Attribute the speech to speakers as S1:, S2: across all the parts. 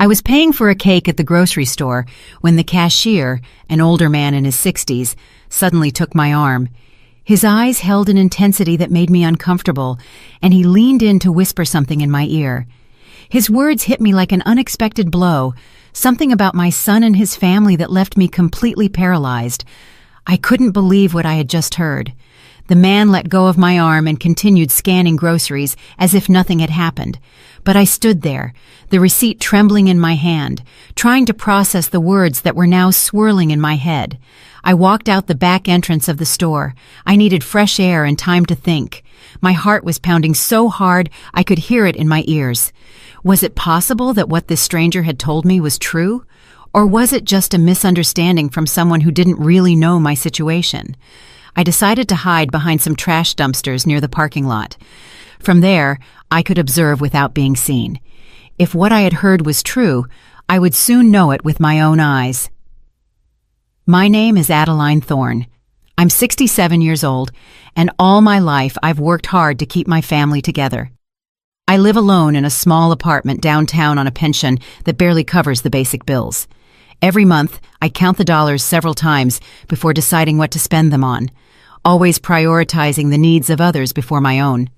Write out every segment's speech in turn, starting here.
S1: I was paying for a cake at the grocery store when the cashier, an older man in his 60s, suddenly took my arm. His eyes held an intensity that made me uncomfortable, and he leaned in to whisper something in my ear. His words hit me like an unexpected blow, something about my son and his family that left me completely paralyzed. I couldn't believe what I had just heard. The man let go of my arm and continued scanning groceries as if nothing had happened. But I stood there, the receipt trembling in my hand, trying to process the words that were now swirling in my head. I walked out the back entrance of the store. I needed fresh air and time to think. My heart was pounding so hard I could hear it in my ears. Was it possible that what this stranger had told me was true? Or was it just a misunderstanding from someone who didn't really know my situation? I decided to hide behind some trash dumpsters near the parking lot. From there, I could observe without being seen. If what I had heard was true, I would soon know it with my own eyes. My name is Adeline Thorne. I'm 67 years old, and all my life I've worked hard to keep my family together. I live alone in a small apartment downtown on a pension that barely covers the basic bills. Every month, I count the dollars several times before deciding what to spend them on, always prioritizing the needs of others before my own.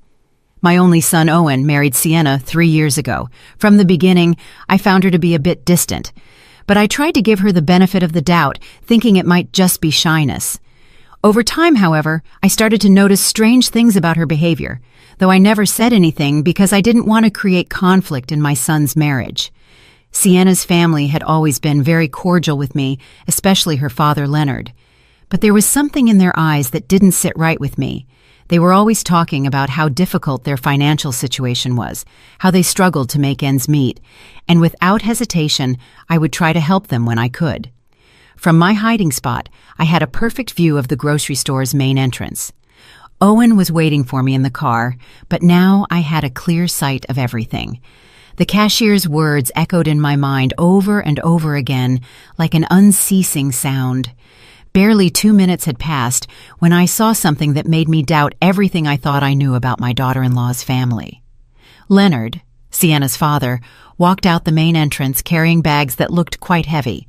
S1: My only son, Owen, married Sienna 3 years ago. From the beginning, I found her to be a bit distant, but I tried to give her the benefit of the doubt, thinking it might just be shyness. Over time, however, I started to notice strange things about her behavior, though I never said anything because I didn't want to create conflict in my son's marriage. Sienna's family had always been very cordial with me, especially her father, Leonard. But there was something in their eyes that didn't sit right with me. They were always talking about how difficult their financial situation was, how they struggled to make ends meet, and without hesitation, I would try to help them when I could. From my hiding spot, I had a perfect view of the grocery store's main entrance. Owen was waiting for me in the car, but now I had a clear sight of everything. The cashier's words echoed in my mind over and over again, like an unceasing sound. Barely 2 minutes had passed when I saw something that made me doubt everything I thought I knew about my daughter-in-law's family. Leonard, Sienna's father, walked out the main entrance carrying bags that looked quite heavy.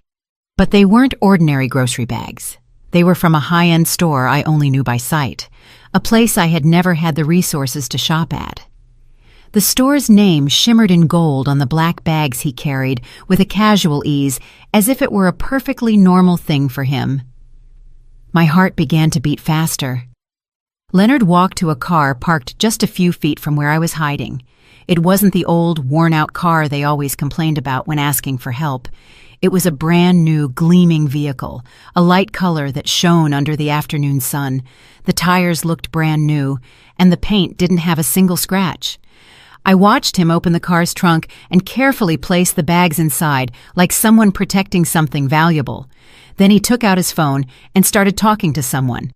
S1: But they weren't ordinary grocery bags. They were from a high-end store I only knew by sight, a place I had never had the resources to shop at. The store's name shimmered in gold on the black bags he carried with a casual ease, as if it were a perfectly normal thing for him. My heart began to beat faster. Leonard walked to a car parked just a few feet from where I was hiding. It wasn't the old, worn-out car they always complained about when asking for help. It was a brand-new, gleaming vehicle, a light color that shone under the afternoon sun. The tires looked brand new, and the paint didn't have a single scratch. I watched him open the car's trunk and carefully place the bags inside, like someone protecting something valuable. Then he took out his phone and started talking to someone.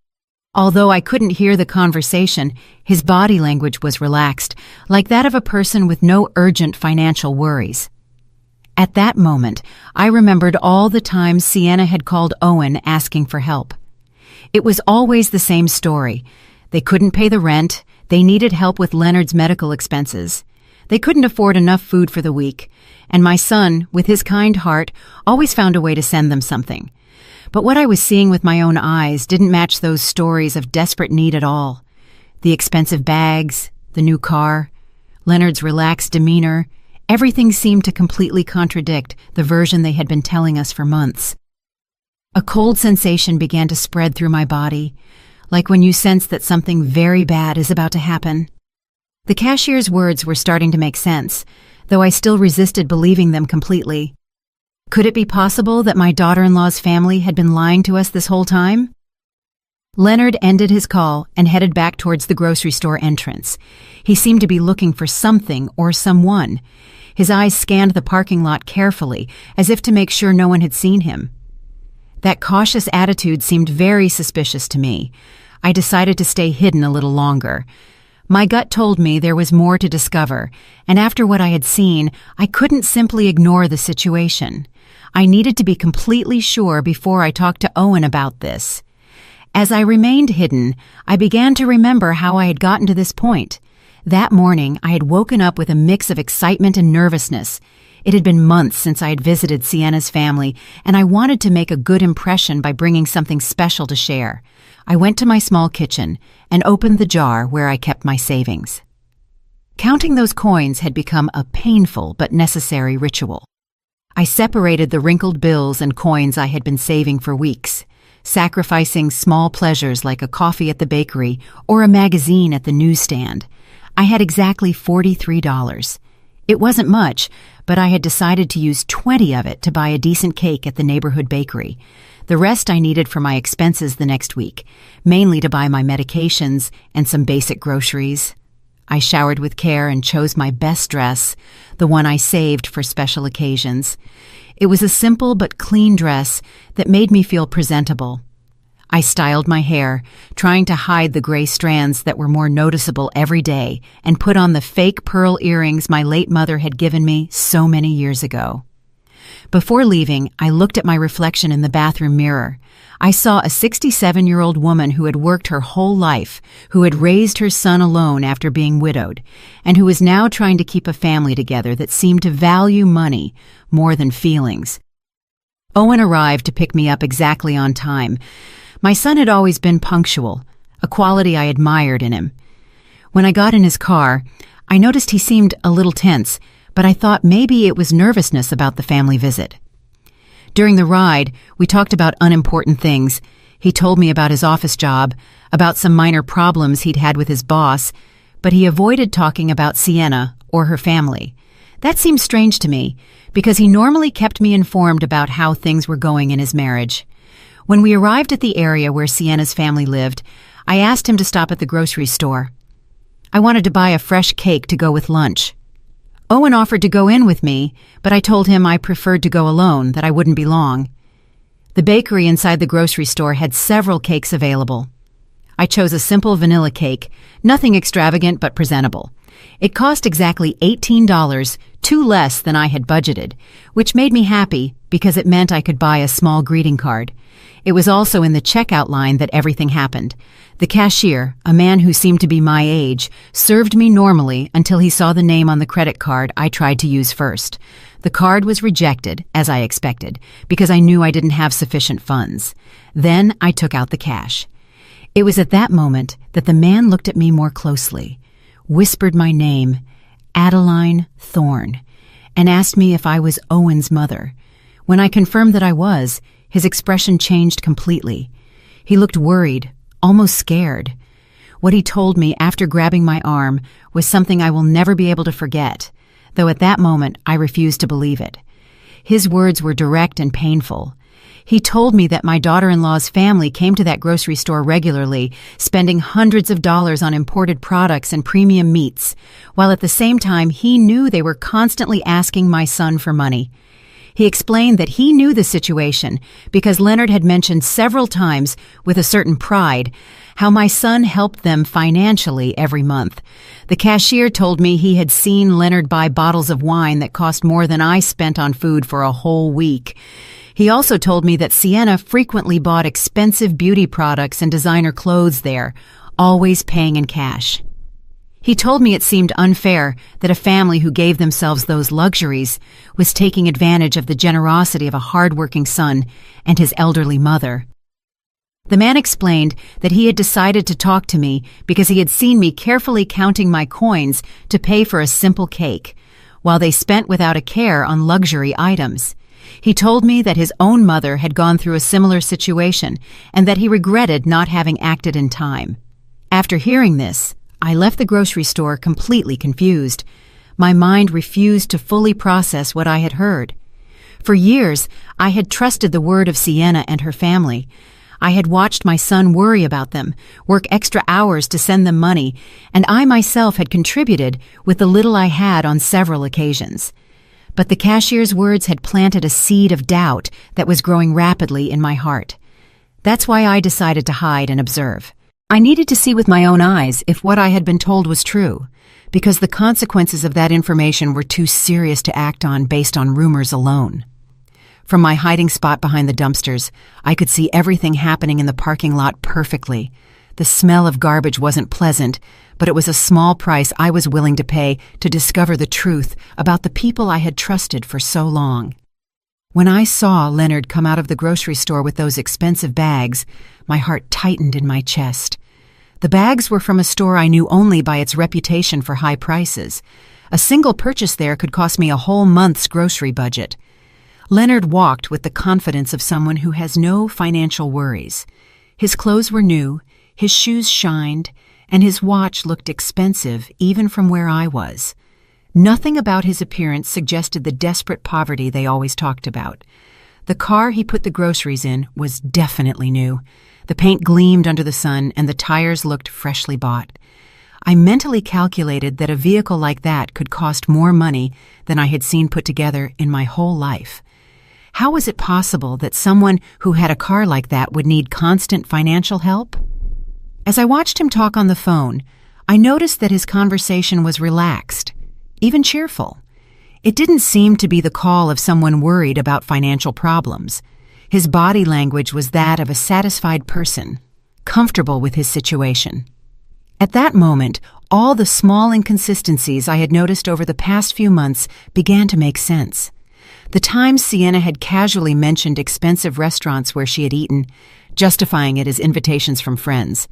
S1: Although I couldn't hear the conversation, his body language was relaxed, like that of a person with no urgent financial worries. At that moment, I remembered all the times Sienna had called Owen asking for help. It was always the same story. They couldn't pay the rent. They needed help with Leonard's medical expenses. They couldn't afford enough food for the week, and my son, with his kind heart, always found a way to send them something. But what I was seeing with my own eyes didn't match those stories of desperate need at all. The expensive bags, the new car, Leonard's relaxed demeanor, everything seemed to completely contradict the version they had been telling us for months. A cold sensation began to spread through my body, like when you sense that something very bad is about to happen. The cashier's words were starting to make sense, though I still resisted believing them completely. Could it be possible that my daughter-in-law's family had been lying to us this whole time? Leonard ended his call and headed back towards the grocery store entrance. He seemed to be looking for something or someone. His eyes scanned the parking lot carefully, as if to make sure no one had seen him. That cautious attitude seemed very suspicious to me. I decided to stay hidden a little longer. My gut told me there was more to discover, and after what I had seen, I couldn't simply ignore the situation. I needed to be completely sure before I talked to Owen about this. As I remained hidden, I began to remember how I had gotten to this point. That morning, I had woken up with a mix of excitement and nervousness. It had been months since I had visited Sienna's family, and I wanted to make a good impression by bringing something special to share. I went to my small kitchen and opened the jar where I kept my savings. Counting those coins had become a painful but necessary ritual. I separated the wrinkled bills and coins I had been saving for weeks, sacrificing small pleasures like a coffee at the bakery or a magazine at the newsstand. I had exactly $43. It wasn't much, but I had decided to use 20 of it to buy a decent cake at the neighborhood bakery. The rest I needed for my expenses the next week, mainly to buy my medications and some basic groceries. I showered with care and chose my best dress, the one I saved for special occasions. It was a simple but clean dress that made me feel presentable. I styled my hair, trying to hide the gray strands that were more noticeable every day, and put on the fake pearl earrings my late mother had given me so many years ago. Before leaving, I looked at my reflection in the bathroom mirror. I saw a 67-year-old woman who had worked her whole life, who had raised her son alone after being widowed, and who was now trying to keep a family together that seemed to value money more than feelings. Owen arrived to pick me up exactly on time. My son had always been punctual, a quality I admired in him. When I got in his car, I noticed he seemed a little tense, but I thought maybe it was nervousness about the family visit. During the ride, we talked about unimportant things. He told me about his office job, about some minor problems he'd had with his boss, but he avoided talking about Sienna or her family. That seemed strange to me, because he normally kept me informed about how things were going in his marriage. When we arrived at the area where Sienna's family lived, I asked him to stop at the grocery store. I wanted to buy a fresh cake to go with lunch. Owen offered to go in with me, but I told him I preferred to go alone, that I wouldn't be long. The bakery inside the grocery store had several cakes available. I chose a simple vanilla cake, nothing extravagant but presentable. It cost exactly $18, two less than I had budgeted, which made me happy because it meant I could buy a small greeting card. It was also in the checkout line that everything happened. The cashier, a man who seemed to be my age, served me normally until he saw the name on the credit card I tried to use first. The card was rejected, as I expected, because I knew I didn't have sufficient funds. Then I took out the cash. It was at that moment that the man looked at me more closely, whispered my name, Adeline Thorne, and asked me if I was Owen's mother. When I confirmed that I was, his expression changed completely. He looked worried, almost scared. What he told me after grabbing my arm was something I will never be able to forget, though at that moment I refused to believe it. His words were direct and painful. He told me that my daughter-in-law's family came to that grocery store regularly, spending hundreds of dollars on imported products and premium meats, while at the same time he knew they were constantly asking my son for money. He explained that he knew the situation because Leonard had mentioned several times, with a certain pride, how my son helped them financially every month. The cashier told me he had seen Leonard buy bottles of wine that cost more than I spent on food for a whole week. He also told me that Sienna frequently bought expensive beauty products and designer clothes there, always paying in cash. He told me it seemed unfair that a family who gave themselves those luxuries was taking advantage of the generosity of a hard-working son and his elderly mother. The man explained that he had decided to talk to me because he had seen me carefully counting my coins to pay for a simple cake, while they spent without a care on luxury items. He told me that his own mother had gone through a similar situation and that he regretted not having acted in time. After hearing this, I left the grocery store completely confused. My mind refused to fully process what I had heard. For years, I had trusted the word of Sienna and her family. I had watched my son worry about them, work extra hours to send them money, and I myself had contributed with the little I had on several occasions. But the cashier's words had planted a seed of doubt that was growing rapidly in my heart. That's why I decided to hide and observe. I needed to see with my own eyes if what I had been told was true, because the consequences of that information were too serious to act on based on rumors alone. From my hiding spot behind the dumpsters, I could see everything happening in the parking lot perfectly. The smell of garbage wasn't pleasant, but it was a small price I was willing to pay to discover the truth about the people I had trusted for so long. When I saw Leonard come out of the grocery store with those expensive bags, my heart tightened in my chest. The bags were from a store I knew only by its reputation for high prices. A single purchase there could cost me a whole month's grocery budget. Leonard walked with the confidence of someone who has no financial worries. His clothes were new, his shoes shined, and his watch looked expensive even from where I was. Nothing about his appearance suggested the desperate poverty they always talked about. The car he put the groceries in was definitely new. The paint gleamed under the sun, and the tires looked freshly bought. I mentally calculated that a vehicle like that could cost more money than I had seen put together in my whole life. How was it possible that someone who had a car like that would need constant financial help? As I watched him talk on the phone, I noticed that his conversation was relaxed, even cheerful. It didn't seem to be the call of someone worried about financial problems. His body language was that of a satisfied person, comfortable with his situation. At that moment, all the small inconsistencies I had noticed over the past few months began to make sense. The times Sienna had casually mentioned expensive restaurants where she had eaten, justifying it as invitations from friends.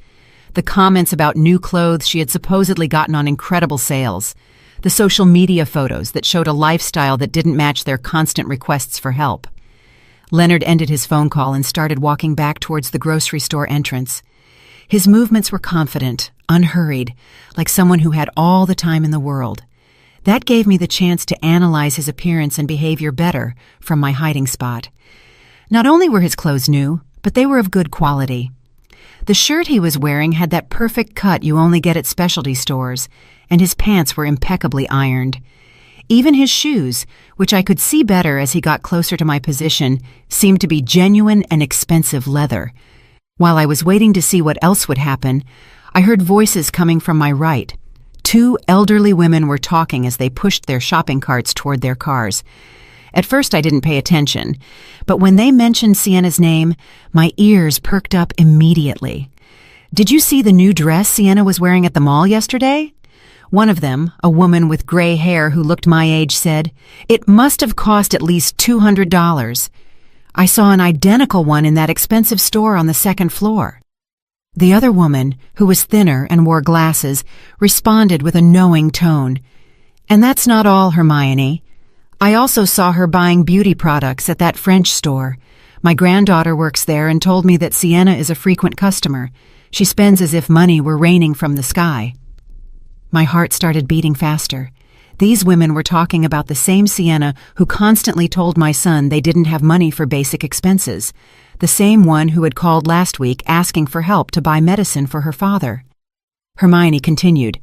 S1: The comments about new clothes she had supposedly gotten on incredible sales. The social media photos that showed a lifestyle that didn't match their constant requests for help. Leonard ended his phone call and started walking back towards the grocery store entrance. His movements were confident, unhurried, like someone who had all the time in the world. That gave me the chance to analyze his appearance and behavior better from my hiding spot. Not only were his clothes new, but they were of good quality. The shirt he was wearing had that perfect cut you only get at specialty stores, and his pants were impeccably ironed. Even his shoes, which I could see better as he got closer to my position, seemed to be genuine and expensive leather. While I was waiting to see what else would happen, I heard voices coming from my right. 2 elderly women were talking as they pushed their shopping carts toward their cars. At first I didn't pay attention, but when they mentioned Sienna's name, my ears perked up immediately. "Did you see the new dress Sienna was wearing at the mall yesterday?" One of them, a woman with gray hair who looked my age, said, "It must have cost at least $200. I saw an identical one in that expensive store on the 2nd floor." The other woman, who was thinner and wore glasses, responded with a knowing tone. "And that's not all, Hermione. I also saw her buying beauty products at that French store. My granddaughter works there and told me that Sienna is a frequent customer. She spends as if money were raining from the sky." My heart started beating faster. These women were talking about the same Sienna who constantly told my son they didn't have money for basic expenses, the same one who had called last week asking for help to buy medicine for her father. Hermione continued,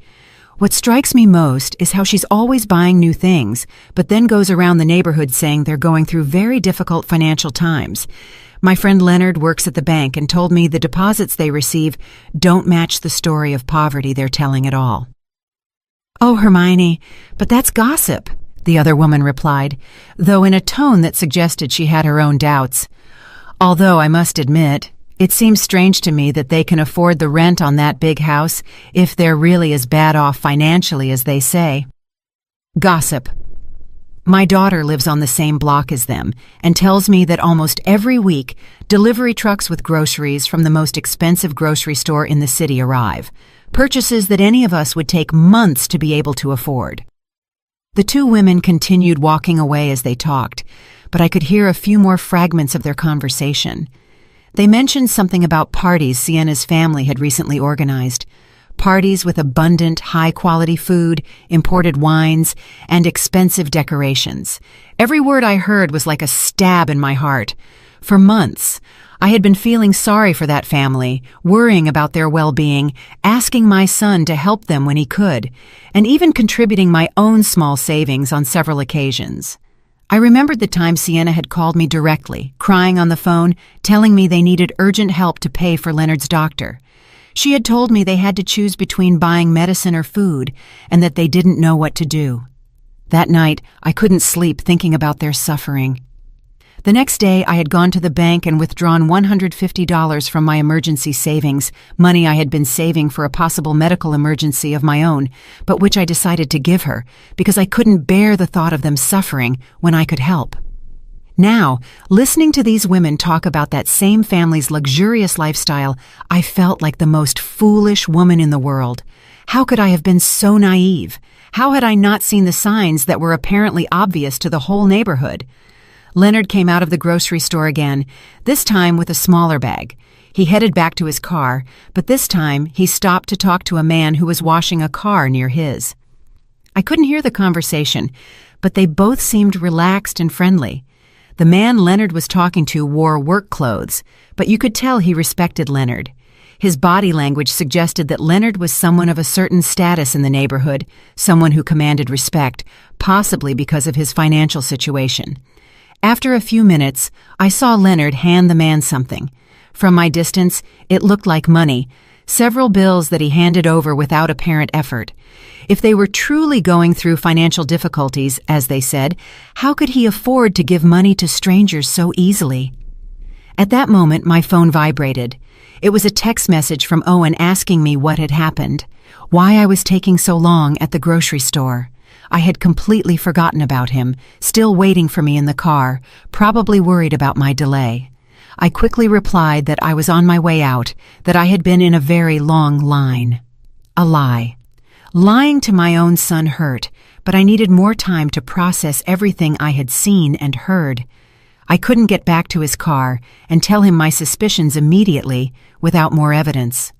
S1: "What strikes me most is how she's always buying new things, but then goes around the neighborhood saying they're going through very difficult financial times. My friend Leonard works at the bank and told me the deposits they receive don't match the story of poverty they're telling at all." "Oh, Hermione, but that's gossip," the other woman replied, though in a tone that suggested she had her own doubts. "Although I must admit, it seems strange to me that they can afford the rent on that big house if they're really as bad off financially as they say." Gossip. My daughter lives on the same block as them and tells me that almost every week, delivery trucks with groceries from the most expensive grocery store in the city arrive, purchases that any of us would take months to be able to afford. The 2 women continued walking away as they talked, but I could hear a few more fragments of their conversation. They mentioned something about parties Sienna's family had recently organized. Parties with abundant, high-quality food, imported wines, and expensive decorations. Every word I heard was like a stab in my heart. For months, I had been feeling sorry for that family, worrying about their well-being, asking my son to help them when he could, and even contributing my own small savings on several occasions. I remembered the time Sienna had called me directly, crying on the phone, telling me they needed urgent help to pay for Leonard's doctor. She had told me they had to choose between buying medicine or food, and that they didn't know what to do. That night, I couldn't sleep thinking about their suffering. The next day, I had gone to the bank and withdrawn $150 from my emergency savings, money I had been saving for a possible medical emergency of my own, but which I decided to give her because I couldn't bear the thought of them suffering when I could help. Now, listening to these women talk about that same family's luxurious lifestyle, I felt like the most foolish woman in the world. How could I have been so naive? How had I not seen the signs that were apparently obvious to the whole neighborhood? Leonard came out of the grocery store again, this time with a smaller bag. He headed back to his car, but this time he stopped to talk to a man who was washing a car near his. I couldn't hear the conversation, but they both seemed relaxed and friendly. The man Leonard was talking to wore work clothes, but you could tell he respected Leonard. His body language suggested that Leonard was someone of a certain status in the neighborhood, someone who commanded respect, possibly because of his financial situation. After a few minutes, I saw Leonard hand the man something. From my distance, it looked like money, several bills that he handed over without apparent effort. If they were truly going through financial difficulties, as they said, how could he afford to give money to strangers so easily? At that moment, my phone vibrated. It was a text message from Owen asking me what had happened, why I was taking so long at the grocery store. I had completely forgotten about him, still waiting for me in the car, probably worried about my delay. I quickly replied that I was on my way out, that I had been in a very long line. A lie. Lying to my own son hurt, but I needed more time to process everything I had seen and heard. I couldn't get back to his car and tell him my suspicions immediately without more evidence.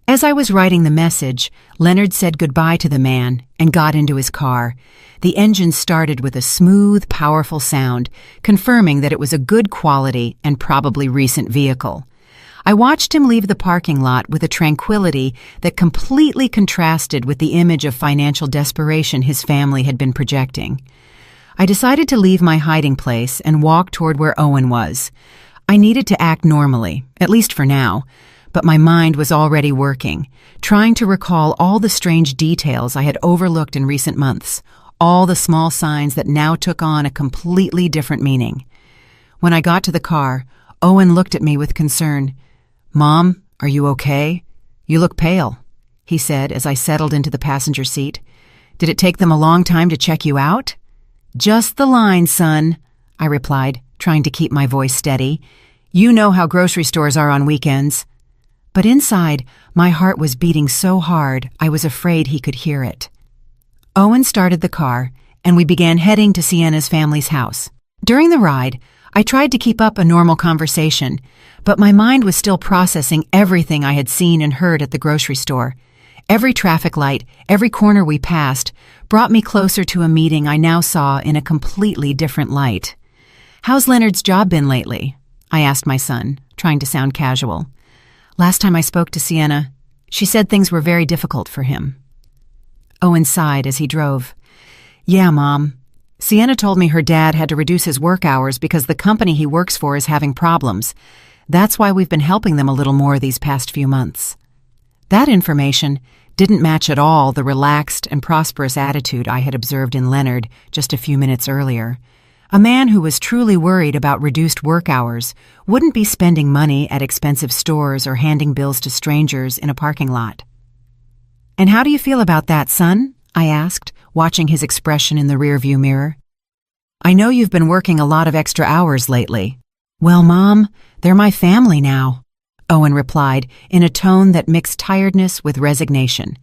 S1: As I was writing the message, Leonard said goodbye to the man and got into his car. The engine started with a smooth, powerful sound, confirming that it was a good quality and probably recent vehicle. I watched him leave the parking lot with a tranquility that completely contrasted with the image of financial desperation his family had been projecting. I decided to leave my hiding place and walk toward where Owen was. I needed to act normally, at least for now, but my mind was already working, trying to recall all the strange details I had overlooked in recent months, all the small signs that now took on a completely different meaning. When I got to the car, Owen looked at me with concern. "Mom, are you okay? You look pale," he said as I settled into the passenger seat. "Did it take them a long time to check you out?" "Just the line, son," I replied, trying to keep my voice steady. "You know how grocery stores are on weekends." But inside, my heart was beating so hard I was afraid he could hear it. Owen started the car, and we began heading to Sienna's family's house. During the ride, I tried to keep up a normal conversation, but my mind was still processing everything I had seen and heard at the grocery store. Every traffic light, every corner we passed, brought me closer to a meeting I now saw in a completely different light. "How's Leonard's job been lately?" I asked my son, trying to sound casual. "Last time I spoke to Sienna, she said things were very difficult for him." Owen sighed as he drove. "Yeah, Mom. Sienna told me her dad had to reduce his work hours because the company he works for is having problems. That's why we've been helping them a little more these past few months." That information didn't match at all the relaxed and prosperous attitude I had observed in Leonard just a few minutes earlier. A man who was truly worried about reduced work hours wouldn't be spending money at expensive stores or handing bills to strangers in a parking lot. "And how do you feel about that, son?" I asked, watching his expression in the rearview mirror. "I know you've been working a lot of extra hours lately." "Well, Mom, they're my family now," Owen replied in a tone that mixed tiredness with resignation.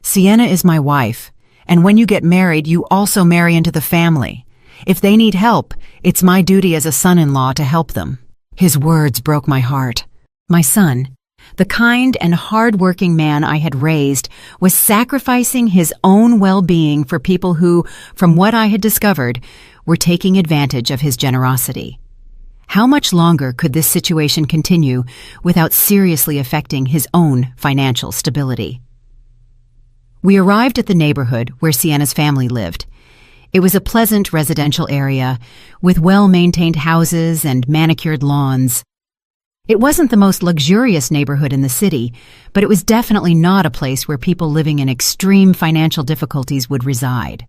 S1: "Sienna is my wife, and when you get married, you also marry into the family. If they need help, it's my duty as a son-in-law to help them." His words broke my heart. My son, the kind and hard-working man I had raised, was sacrificing his own well-being for people who, from what I had discovered, were taking advantage of his generosity. How much longer could this situation continue without seriously affecting his own financial stability? We arrived at the neighborhood where Sienna's family lived. It was a pleasant residential area with well-maintained houses and manicured lawns. It wasn't the most luxurious neighborhood in the city, but it was definitely not a place where people living in extreme financial difficulties would reside.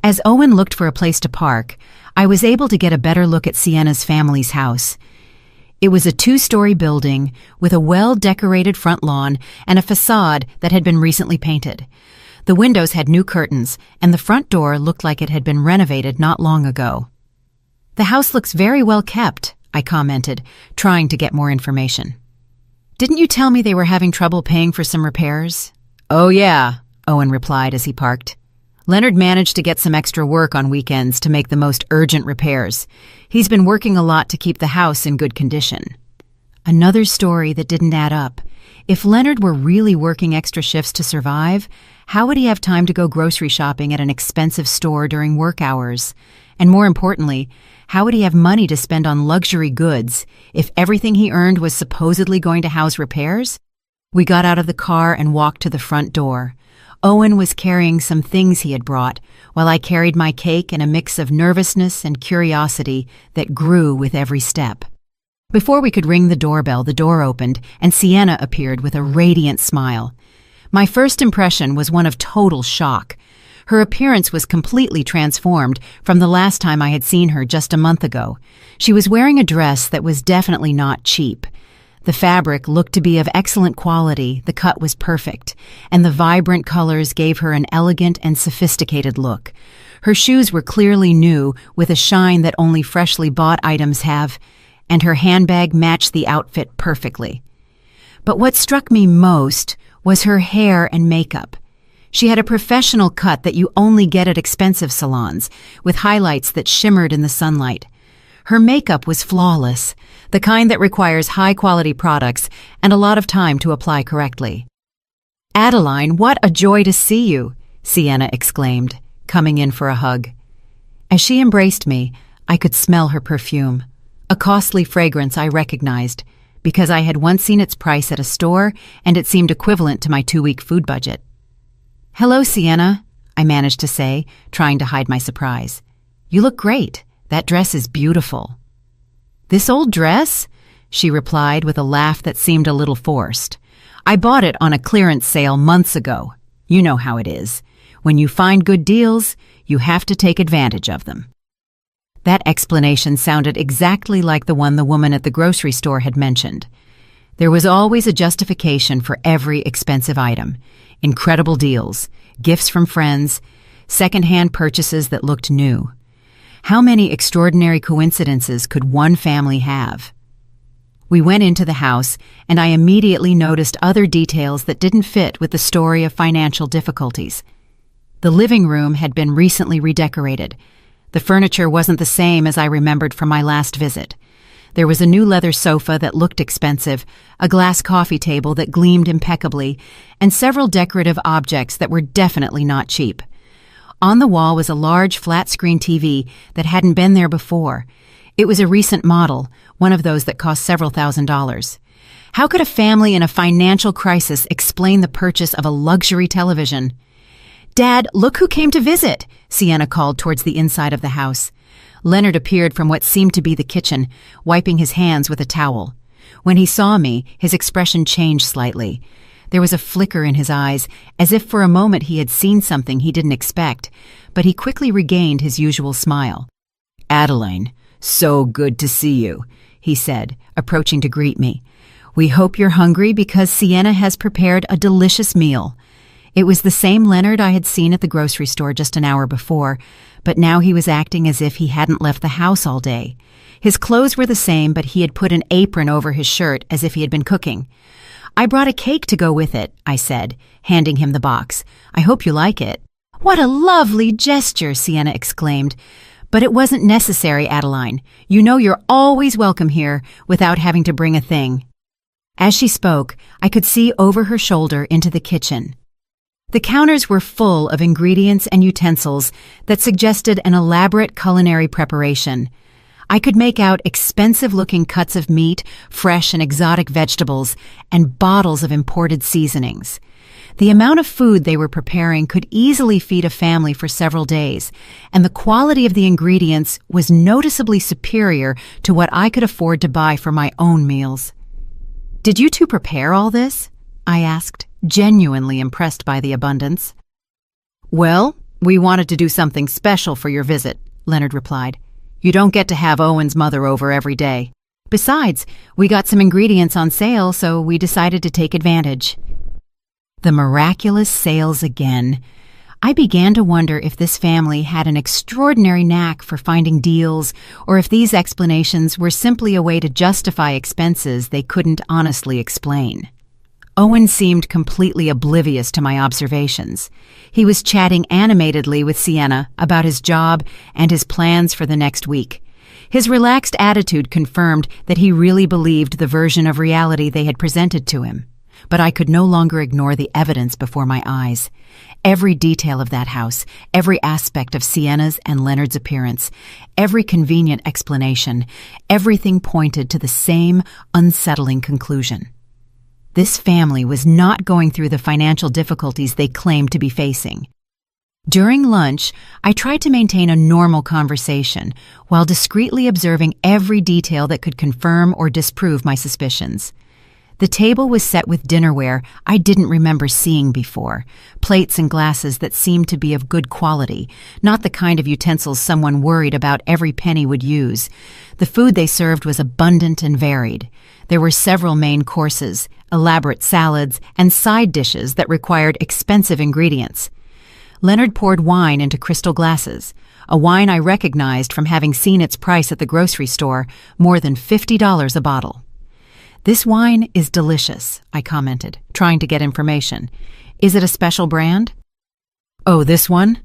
S1: As Owen looked for a place to park, I was able to get a better look at Sienna's family's house. It was a 2-story building with a well-decorated front lawn and a facade that had been recently painted. The windows had new curtains, and the front door looked like it had been renovated not long ago. "The house looks very well kept," I commented, trying to get more information. "Didn't you tell me they were having trouble paying for some repairs?" "Oh yeah," Owen replied as he parked. "Leonard managed to get some extra work on weekends to make the most urgent repairs. He's been working a lot to keep the house in good condition." Another story that didn't add up. If Leonard were really working extra shifts to survive, how would he have time to go grocery shopping at an expensive store during work hours? And more importantly, how would he have money to spend on luxury goods if everything he earned was supposedly going to house repairs? We got out of the car and walked to the front door. Owen was carrying some things he had brought, while I carried my cake and a mix of nervousness and curiosity that grew with every step. Before we could ring the doorbell, the door opened, and Sienna appeared with a radiant smile. My first impression was one of total shock. Her appearance was completely transformed from the last time I had seen her just a month ago. She was wearing a dress that was definitely not cheap. The fabric looked to be of excellent quality, the cut was perfect, and the vibrant colors gave her an elegant and sophisticated look. Her shoes were clearly new, with a shine that only freshly bought items have, and her handbag matched the outfit perfectly. But what struck me most was her hair and makeup. She had a professional cut that you only get at expensive salons, with highlights that shimmered in the sunlight. Her makeup was flawless, the kind that requires high-quality products and a lot of time to apply correctly. "Adeline, what a joy to see you!" Sienna exclaimed, coming in for a hug. As she embraced me, I could smell her perfume, a costly fragrance I recognized, because I had once seen its price at a store and it seemed equivalent to my 2-week food budget. "Hello, Sienna," I managed to say, trying to hide my surprise. "You look great. That dress is beautiful." "This old dress?" she replied with a laugh that seemed a little forced. "I bought it on a clearance sale months ago. You know how it is. When you find good deals, you have to take advantage of them." That explanation sounded exactly like the one the woman at the grocery store had mentioned. There was always a justification for every expensive item. Incredible deals, gifts from friends, second-hand purchases that looked new. How many extraordinary coincidences could one family have? We went into the house, and I immediately noticed other details that didn't fit with the story of financial difficulties. The living room had been recently redecorated. The furniture wasn't the same as I remembered from my last visit. There was a new leather sofa that looked expensive, a glass coffee table that gleamed impeccably, and several decorative objects that were definitely not cheap. On the wall was a large flat-screen TV that hadn't been there before. It was a recent model, one of those that cost several $1,000s. How could a family in a financial crisis explain the purchase of a luxury television? "Dad, look who came to visit," Sienna called towards the inside of the house. Leonard appeared from what seemed to be the kitchen, wiping his hands with a towel. When he saw me, his expression changed slightly. There was a flicker in his eyes, as if for a moment he had seen something he didn't expect, but he quickly regained his usual smile. "Adeline, so good to see you," he said, approaching to greet me. "We hope you're hungry because Sienna has prepared a delicious meal." It was the same Leonard I had seen at the grocery store just an hour before, but now he was acting as if he hadn't left the house all day. His clothes were the same, but he had put an apron over his shirt as if he had been cooking. "I brought a cake to go with it," I said, handing him the box. "I hope you like it." "What a lovely gesture," Sienna exclaimed. "But it wasn't necessary, Adeline. You know you're always welcome here without having to bring a thing." As she spoke, I could see over her shoulder into the kitchen. The counters were full of ingredients and utensils that suggested an elaborate culinary preparation. I could make out expensive-looking cuts of meat, fresh and exotic vegetables, and bottles of imported seasonings. The amount of food they were preparing could easily feed a family for several days, and the quality of the ingredients was noticeably superior to what I could afford to buy for my own meals. "Did you two prepare all this?" I asked, genuinely impressed by the abundance. "Well, "We wanted to do something special for your visit," Leonard replied. "You don't get to have Owen's mother over every day. Besides, we got some ingredients on sale, so we decided to take advantage." The miraculous sales again. I began to wonder if this family had an extraordinary knack for finding deals, or if these explanations were simply a way to justify expenses they couldn't honestly explain. Owen seemed completely oblivious to my observations. He was chatting animatedly with Sienna about his job and his plans for the next week. His relaxed attitude confirmed that he really believed the version of reality they had presented to him. But I could no longer ignore the evidence before my eyes. Every detail of that house, every aspect of Sienna's and Leonard's appearance, every convenient explanation, everything pointed to the same unsettling conclusion. This family was not going through the financial difficulties they claimed to be facing. During lunch, I tried to maintain a normal conversation while discreetly observing every detail that could confirm or disprove my suspicions. The table was set with dinnerware I didn't remember seeing before, plates and glasses that seemed to be of good quality, not the kind of utensils someone worried about every penny would use. The food they served was abundant and varied. There were several main courses, elaborate salads, and side dishes that required expensive ingredients. Leonard poured wine into crystal glasses, a wine I recognized from having seen its price at the grocery store, more than $50 a bottle. "This wine is delicious," I commented, trying to get information. "Is it a special brand?" "Oh, this one?"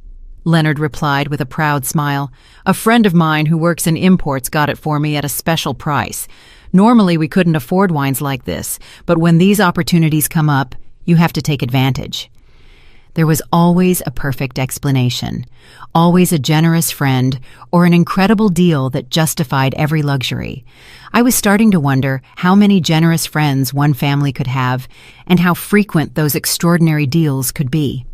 S1: Leonard replied with a proud smile. "A friend of mine who works in imports got it for me at a special price. Normally we couldn't afford wines like this, but when these opportunities come up, you have to take advantage." There was always a perfect explanation, always a generous friend, or an incredible deal that justified every luxury. I was starting to wonder how many generous friends one family could have, and how frequent those extraordinary deals could be.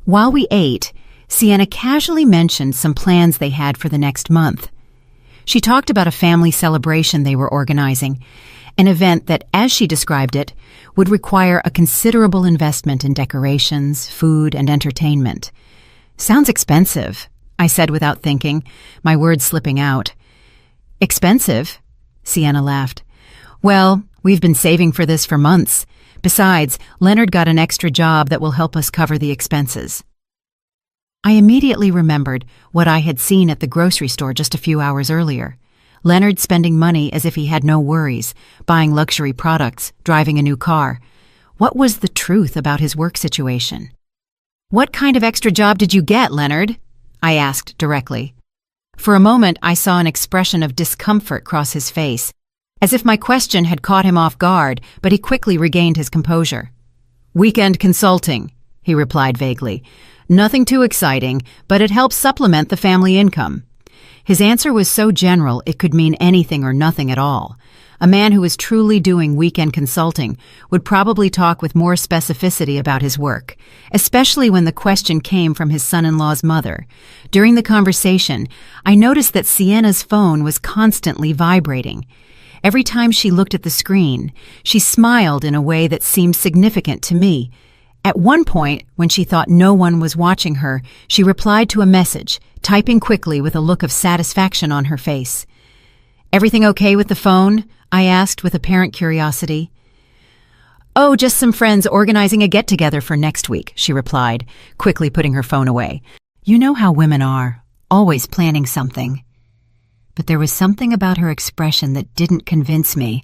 S1: While we ate, Sienna casually mentioned some plans they had for the next month. She talked about a family celebration they were organizing, an event that, as she described it, would require a considerable investment in decorations, food, and entertainment. "Sounds expensive," I said without thinking, my words slipping out. "Expensive?" Sienna laughed. "Well, we've been saving for this for months. Besides, Leonard got an extra job that will help us cover the expenses." I immediately remembered what I had seen at the grocery store just a few hours earlier. Leonard spending money as if he had no worries, buying luxury products, driving a new car. What was the truth about his work situation? "What kind of extra job did you get, Leonard?" I asked directly. For a moment, I saw an expression of discomfort cross his face, as if my question had caught him off guard, but he quickly regained his composure. "Weekend consulting," he replied vaguely. "Nothing too exciting, but it helps supplement the family income." His answer was so general it could mean anything or nothing at all. A man who was truly doing weekend consulting would probably talk with more specificity about his work, especially when the question came from his son-in-law's mother. During the conversation, I noticed that Sienna's phone was constantly vibrating. Every time she looked at the screen, she smiled in a way that seemed significant to me. At one point, when she thought no one was watching her, she replied to a message, typing quickly with a look of satisfaction on her face. "Everything okay with the phone?" I asked with apparent curiosity. "Oh, just some friends organizing a get-together for next week," she replied, quickly putting her phone away. You know how women are, always planning something. But there was something about her expression that didn't convince me.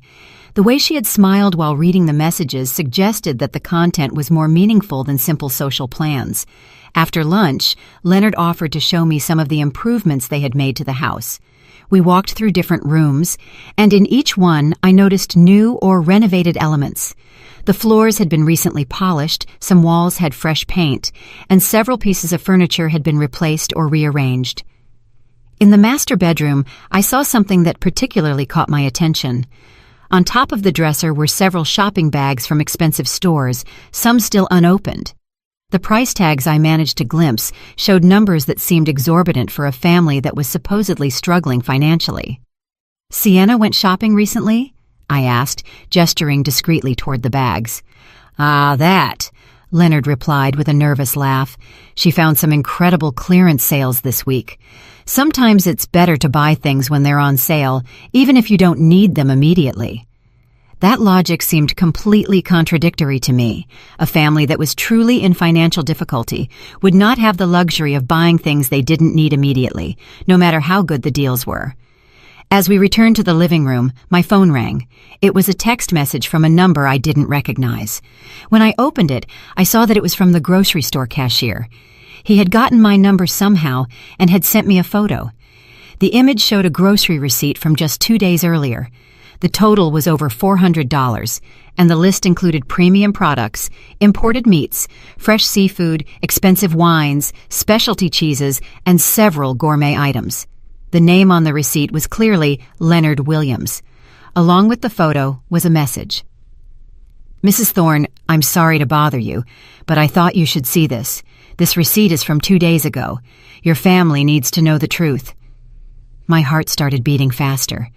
S1: The way she had smiled while reading the messages suggested that the content was more meaningful than simple social plans. After lunch, Leonard offered to show me some of the improvements they had made to the house. We walked through different rooms, and in each one I noticed new or renovated elements. The floors had been recently polished, some walls had fresh paint, and several pieces of furniture had been replaced or rearranged. In the master bedroom, I saw something that particularly caught my attention. On top of the dresser were several shopping bags from expensive stores, some still unopened. The price tags I managed to glimpse showed numbers that seemed exorbitant for a family that was supposedly struggling financially. "Sienna went shopping recently?" I asked, gesturing discreetly toward the bags. "Ah, that." Leonard replied with a nervous laugh. She found some incredible clearance sales this week. Sometimes it's better to buy things when they're on sale, even if you don't need them immediately. That logic seemed completely contradictory to me. A family that was truly in financial difficulty would not have the luxury of buying things they didn't need immediately, no matter how good the deals were. As we returned to the living room, my phone rang. It was a text message from a number I didn't recognize. When I opened it, I saw that it was from the grocery store cashier. He had gotten my number somehow and had sent me a photo. The image showed a grocery receipt from just 2 days earlier. The total was over $400, and the list included premium products, imported meats, fresh seafood, expensive wines, specialty cheeses, and several gourmet items. The name on the receipt was clearly Leonard Williams. Along with the photo was a message. "Mrs. Thorne, I'm sorry to bother you, but I thought you should see this. This receipt is from 2 days ago. Your family needs to know the truth." My heart started beating faster.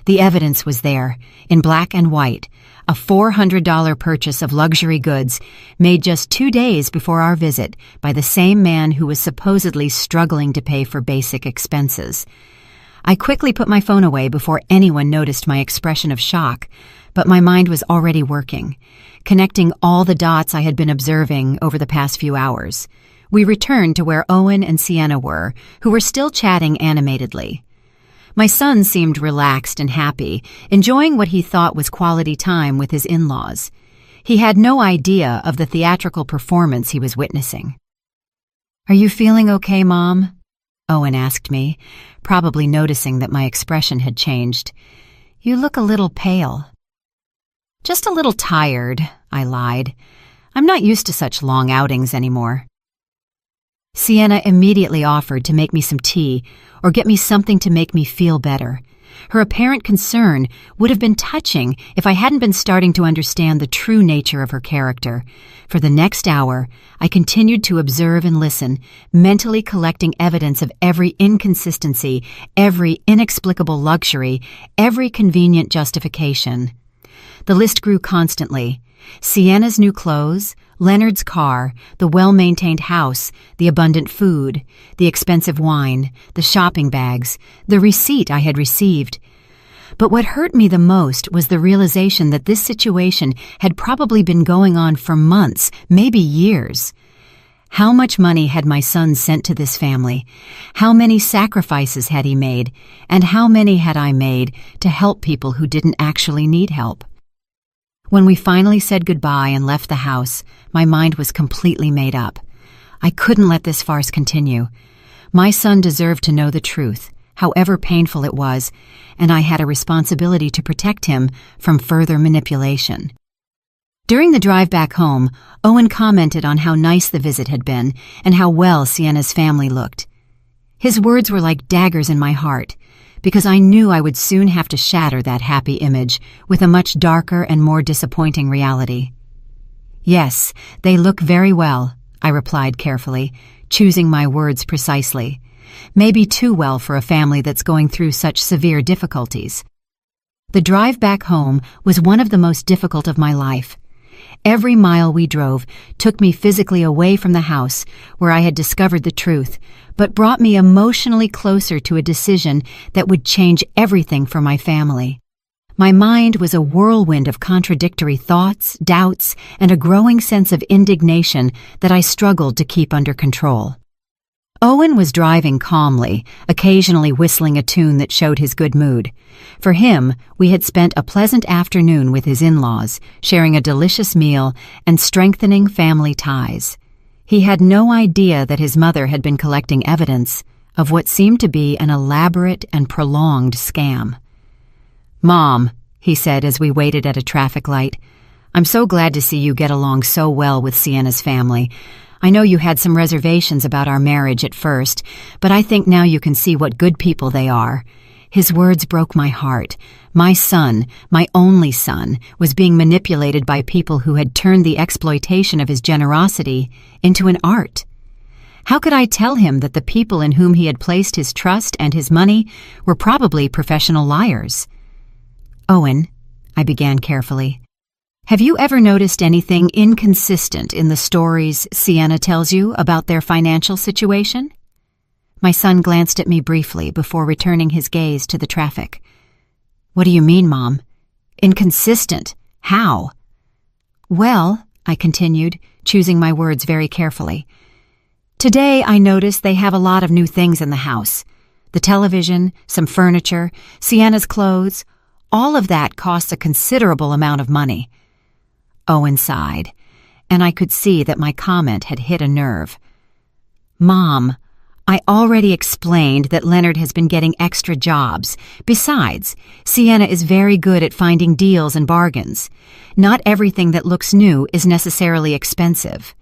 S1: The evidence was there, in black and white, a $400 purchase of luxury goods made just 2 days before our visit by the same man who was supposedly struggling to pay for basic expenses. I quickly put my phone away before anyone noticed my expression of shock, but my mind was already working, connecting all the dots I had been observing over the past few hours. We returned to where Owen and Sienna were, who were still chatting animatedly. My son seemed relaxed and happy, enjoying what he thought was quality time with his in-laws. He had no idea of the theatrical performance he was witnessing. "Are you feeling okay, Mom?" Owen asked me, probably noticing that my expression had changed. "You look a little pale." "Just a little tired," I lied. "I'm not used to such long outings anymore." Sienna immediately offered to make me some tea or get me something to make me feel better. Her apparent concern would have been touching if I hadn't been starting to understand the true nature of her character. For the next hour, I continued to observe and listen, mentally collecting evidence of every inconsistency, every inexplicable luxury, every convenient justification. The list grew constantly. Sienna's new clothes, Leonard's car, the well-maintained house, the abundant food, the expensive wine, the shopping bags, the receipt I had received. But what hurt me the most was the realization that this situation had probably been going on for months, maybe years. How much money had my son sent to this family? How many sacrifices had he made? And how many had I made to help people who didn't actually need help? When we finally said goodbye and left the house, my mind was completely made up. I couldn't let this farce continue. My son deserved to know the truth, however painful it was, and I had a responsibility to protect him from further manipulation. During the drive back home, Owen commented on how nice the visit had been and how well Sienna's family looked. His words were like daggers in my heart, because I knew I would soon have to shatter that happy image with a much darker and more disappointing reality. "Yes, they look very well," I replied carefully, choosing my words precisely. Maybe too well for a family that's going through such severe difficulties. The drive back home was one of the most difficult of my life. Every mile we drove took me physically away from the house where I had discovered the truth, but brought me emotionally closer to a decision that would change everything for my family. My mind was a whirlwind of contradictory thoughts, doubts, and a growing sense of indignation that I struggled to keep under control. Owen was driving calmly, occasionally whistling a tune that showed his good mood. For him, we had spent a pleasant afternoon with his in-laws, sharing a delicious meal and strengthening family ties. He had no idea that his mother had been collecting evidence of what seemed to be an elaborate and prolonged scam. "Mom," he said as we waited at a traffic light, "I'm so glad to see you get along so well with Sienna's family. I know you had some reservations about our marriage at first, but I think now you can see what good people they are." His words broke my heart. My son, my only son, was being manipulated by people who had turned the exploitation of his generosity into an art. How could I tell him that the people in whom he had placed his trust and his money were probably professional liars? "Owen," I began carefully, Have you ever noticed anything inconsistent in the stories Sienna tells you about their financial situation? My son glanced at me briefly before returning his gaze to the traffic. What do you mean, Mom? Inconsistent? How? Well, I continued, choosing my words very carefully. Today I noticed they have a lot of new things in the house. The television, some furniture, Sienna's clothes, all of that costs a considerable amount of money. Owen sighed, and I could see that my comment had hit a nerve. Mom, I already explained that Leonard has been getting extra jobs. Besides, Sienna is very good at finding deals and bargains. Not everything that looks new is necessarily expensive.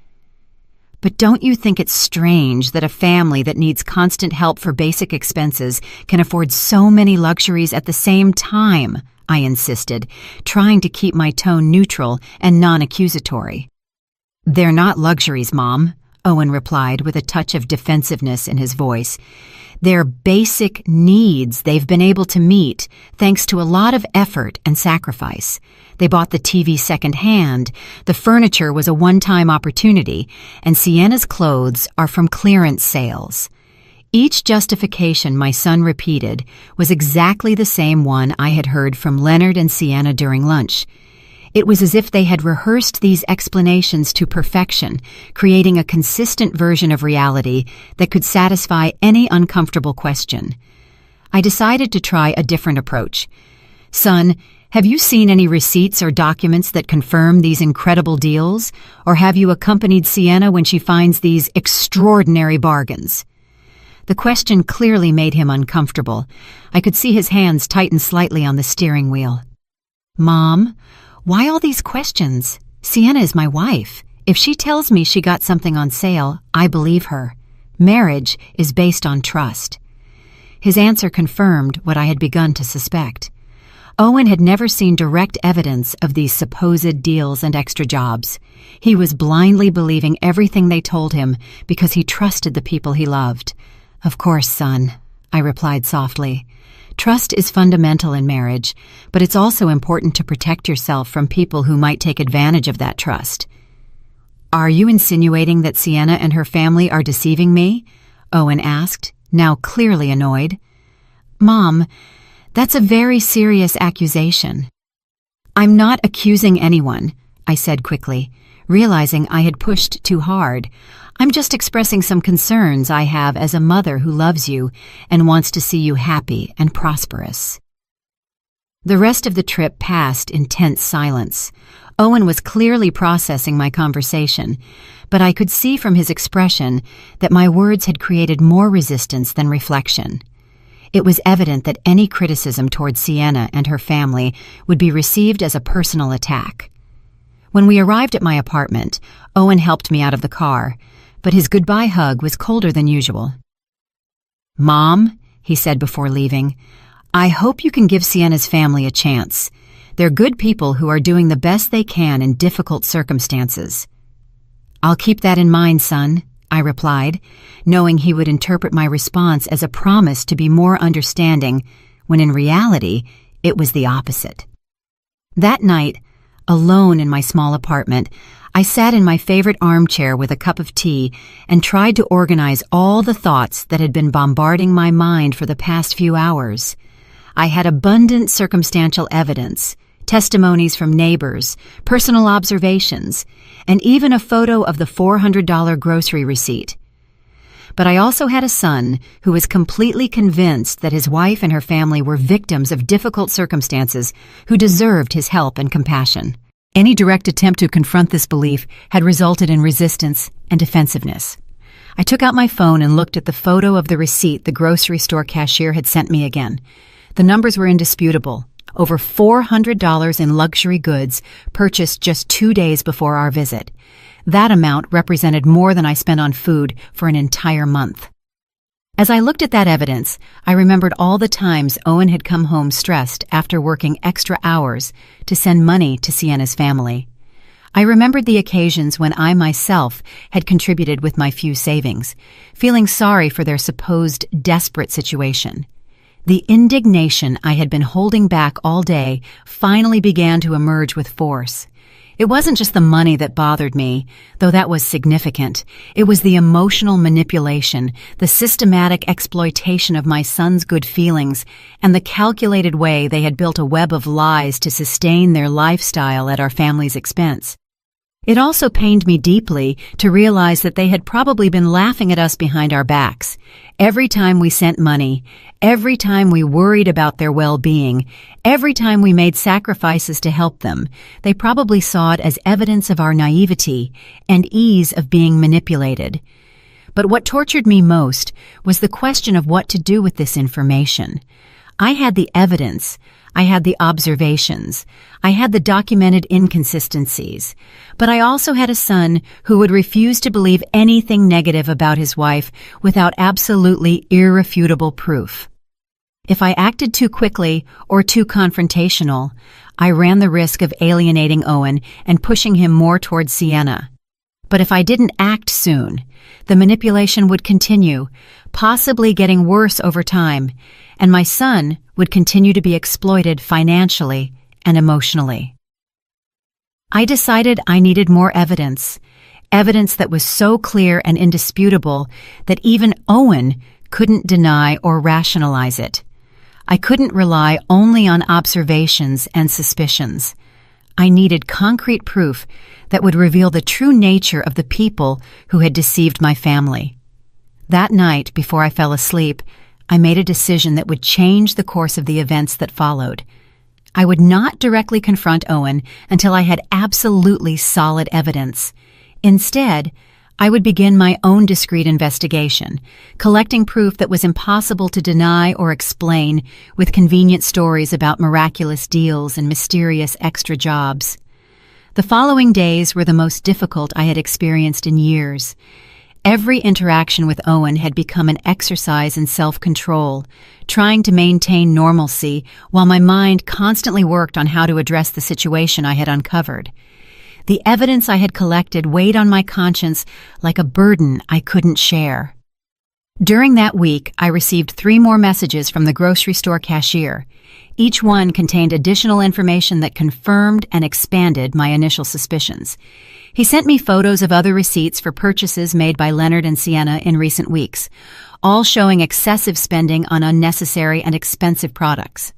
S1: But don't you think it's strange that a family that needs constant help for basic expenses can afford so many luxuries at the same time? I insisted, trying to keep my tone neutral and non-accusatory. They're not luxuries, Mom, Owen replied with a touch of defensiveness in his voice. They're basic needs they've been able to meet thanks to a lot of effort and sacrifice. They bought the TV secondhand, the furniture was a one-time opportunity, and Sienna's clothes are from clearance sales. Each justification my son repeated was exactly the same one I had heard from Leonard and Sienna during lunch. It was as if they had rehearsed these explanations to perfection, creating a consistent version of reality that could satisfy any uncomfortable question. I decided to try a different approach. Son, have you seen any receipts or documents that confirm these incredible deals, or have you accompanied Sienna when she finds these extraordinary bargains? The question clearly made him uncomfortable. I could see his hands tighten slightly on the steering wheel. Mom, why all these questions? Sienna is my wife. If she tells me she got something on sale, I believe her. Marriage is based on trust. His answer confirmed what I had begun to suspect. Owen had never seen direct evidence of these supposed deals and extra jobs. He was blindly believing everything they told him because he trusted the people he loved. Of course, son, I replied softly. Trust is fundamental in marriage, but it's also important to protect yourself from people who might take advantage of that trust. Are you insinuating that Sienna and her family are deceiving me? Owen asked, now clearly annoyed. Mom, that's a very serious accusation. I'm not accusing anyone, I said quickly, realizing I had pushed too hard. I'm just expressing some concerns I have as a mother who loves you and wants to see you happy and prosperous. The rest of the trip passed in tense silence. Owen was clearly processing my conversation, but I could see from his expression that my words had created more resistance than reflection. It was evident that any criticism toward Sienna and her family would be received as a personal attack. When we arrived at my apartment, Owen helped me out of the car, but his goodbye hug was colder than usual. Mom, he said before leaving, I hope you can give Sienna's family a chance. They're good people who are doing the best they can in difficult circumstances. I'll keep that in mind, son, I replied, knowing he would interpret my response as a promise to be more understanding, when in reality, it was the opposite. That night, alone in my small apartment, I sat in my favorite armchair with a cup of tea and tried to organize all the thoughts that had been bombarding my mind for the past few hours. I had abundant circumstantial evidence, testimonies from neighbors, personal observations, and even a photo of the $400 grocery receipt. But I also had a son who was completely convinced that his wife and her family were victims of difficult circumstances who deserved his help and compassion. Any direct attempt to confront this belief had resulted in resistance and defensiveness. I took out my phone and looked at the photo of the receipt the grocery store cashier had sent me again. The numbers were indisputable. Over $400 in luxury goods purchased just 2 days before our visit. That amount represented more than I spent on food for an entire month. As I looked at that evidence, I remembered all the times Owen had come home stressed after working extra hours to send money to Sienna's family. I remembered the occasions when I myself had contributed with my few savings, feeling sorry for their supposed desperate situation. The indignation I had been holding back all day finally began to emerge with force. It wasn't just the money that bothered me, though that was significant. It was the emotional manipulation, the systematic exploitation of my son's good feelings, and the calculated way they had built a web of lies to sustain their lifestyle at our family's expense. It also pained me deeply to realize that they had probably been laughing at us behind our backs. Every time we sent money, every time we worried about their well-being, every time we made sacrifices to help them, they probably saw it as evidence of our naivety and ease of being manipulated. But what tortured me most was the question of what to do with this information. I had the evidence, I had the observations, I had the documented inconsistencies, but I also had a son who would refuse to believe anything negative about his wife without absolutely irrefutable proof. If I acted too quickly or too confrontational, I ran the risk of alienating Owen and pushing him more towards Sienna. But if I didn't act soon, the manipulation would continue, possibly getting worse over time, and my son would continue to be exploited financially and emotionally. I decided I needed more evidence that was so clear and indisputable that even Owen couldn't deny or rationalize it. I couldn't rely only on observations and suspicions. I needed concrete proof that would reveal the true nature of the people who had deceived my family. That night, before I fell asleep, I made a decision that would change the course of the events that followed. I would not directly confront Owen until I had absolutely solid evidence. Instead, I would begin my own discreet investigation, collecting proof that was impossible to deny or explain with convenient stories about miraculous deals and mysterious extra jobs. The following days were the most difficult I had experienced in years. Every interaction with Owen had become an exercise in self-control, trying to maintain normalcy while my mind constantly worked on how to address the situation I had uncovered. The evidence I had collected weighed on my conscience like a burden I couldn't share. During that week, I received 3 more messages from the grocery store cashier. Each one contained additional information that confirmed and expanded my initial suspicions. He sent me photos of other receipts for purchases made by Leonard and Sienna in recent weeks, all showing excessive spending on unnecessary and expensive products.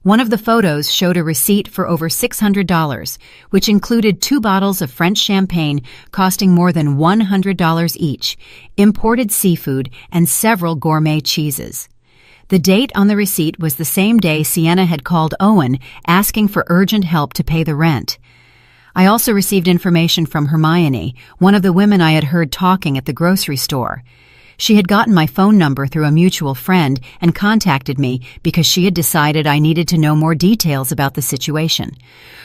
S1: One of the photos showed a receipt for over $600, which included 2 bottles of French champagne costing more than $100 each, imported seafood, and several gourmet cheeses. The date on the receipt was the same day Sienna had called Owen asking for urgent help to pay the rent. I also received information from Hermione, one of the women I had heard talking at the grocery store. She had gotten my phone number through a mutual friend and contacted me because she had decided I needed to know more details about the situation.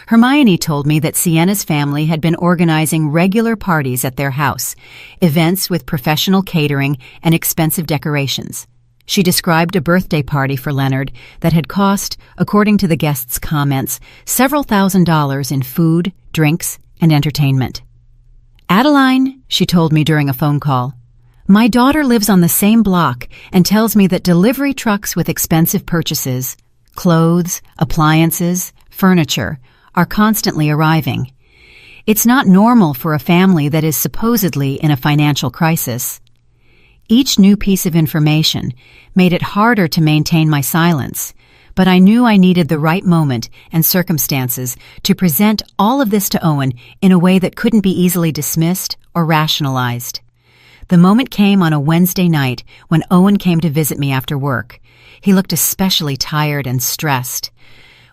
S1: Hermione told me that Sienna's family had been organizing regular parties at their house, events with professional catering and expensive decorations. She described a birthday party for Leonard that had cost, according to the guests' comments, several $1,000s in food, drinks, and entertainment. "Adeline," she told me during a phone call, "my daughter lives on the same block and tells me that delivery trucks with expensive purchases, clothes, appliances, furniture, are constantly arriving. It's not normal for a family that is supposedly in a financial crisis." Each new piece of information made it harder to maintain my silence, but I knew I needed the right moment and circumstances to present all of this to Owen in a way that couldn't be easily dismissed or rationalized. The moment came on a Wednesday night when Owen came to visit me after work. He looked especially tired and stressed.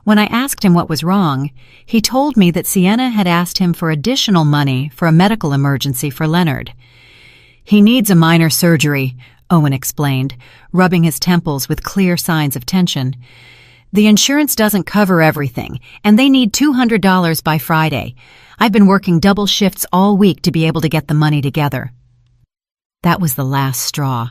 S1: When I asked him what was wrong, he told me that Sienna had asked him for additional money for a medical emergency for Leonard. "He needs a minor surgery," Owen explained, rubbing his temples with clear signs of tension. "The insurance doesn't cover everything, and they need $200 by Friday. I've been working double shifts all week to be able to get the money together." That was the last straw.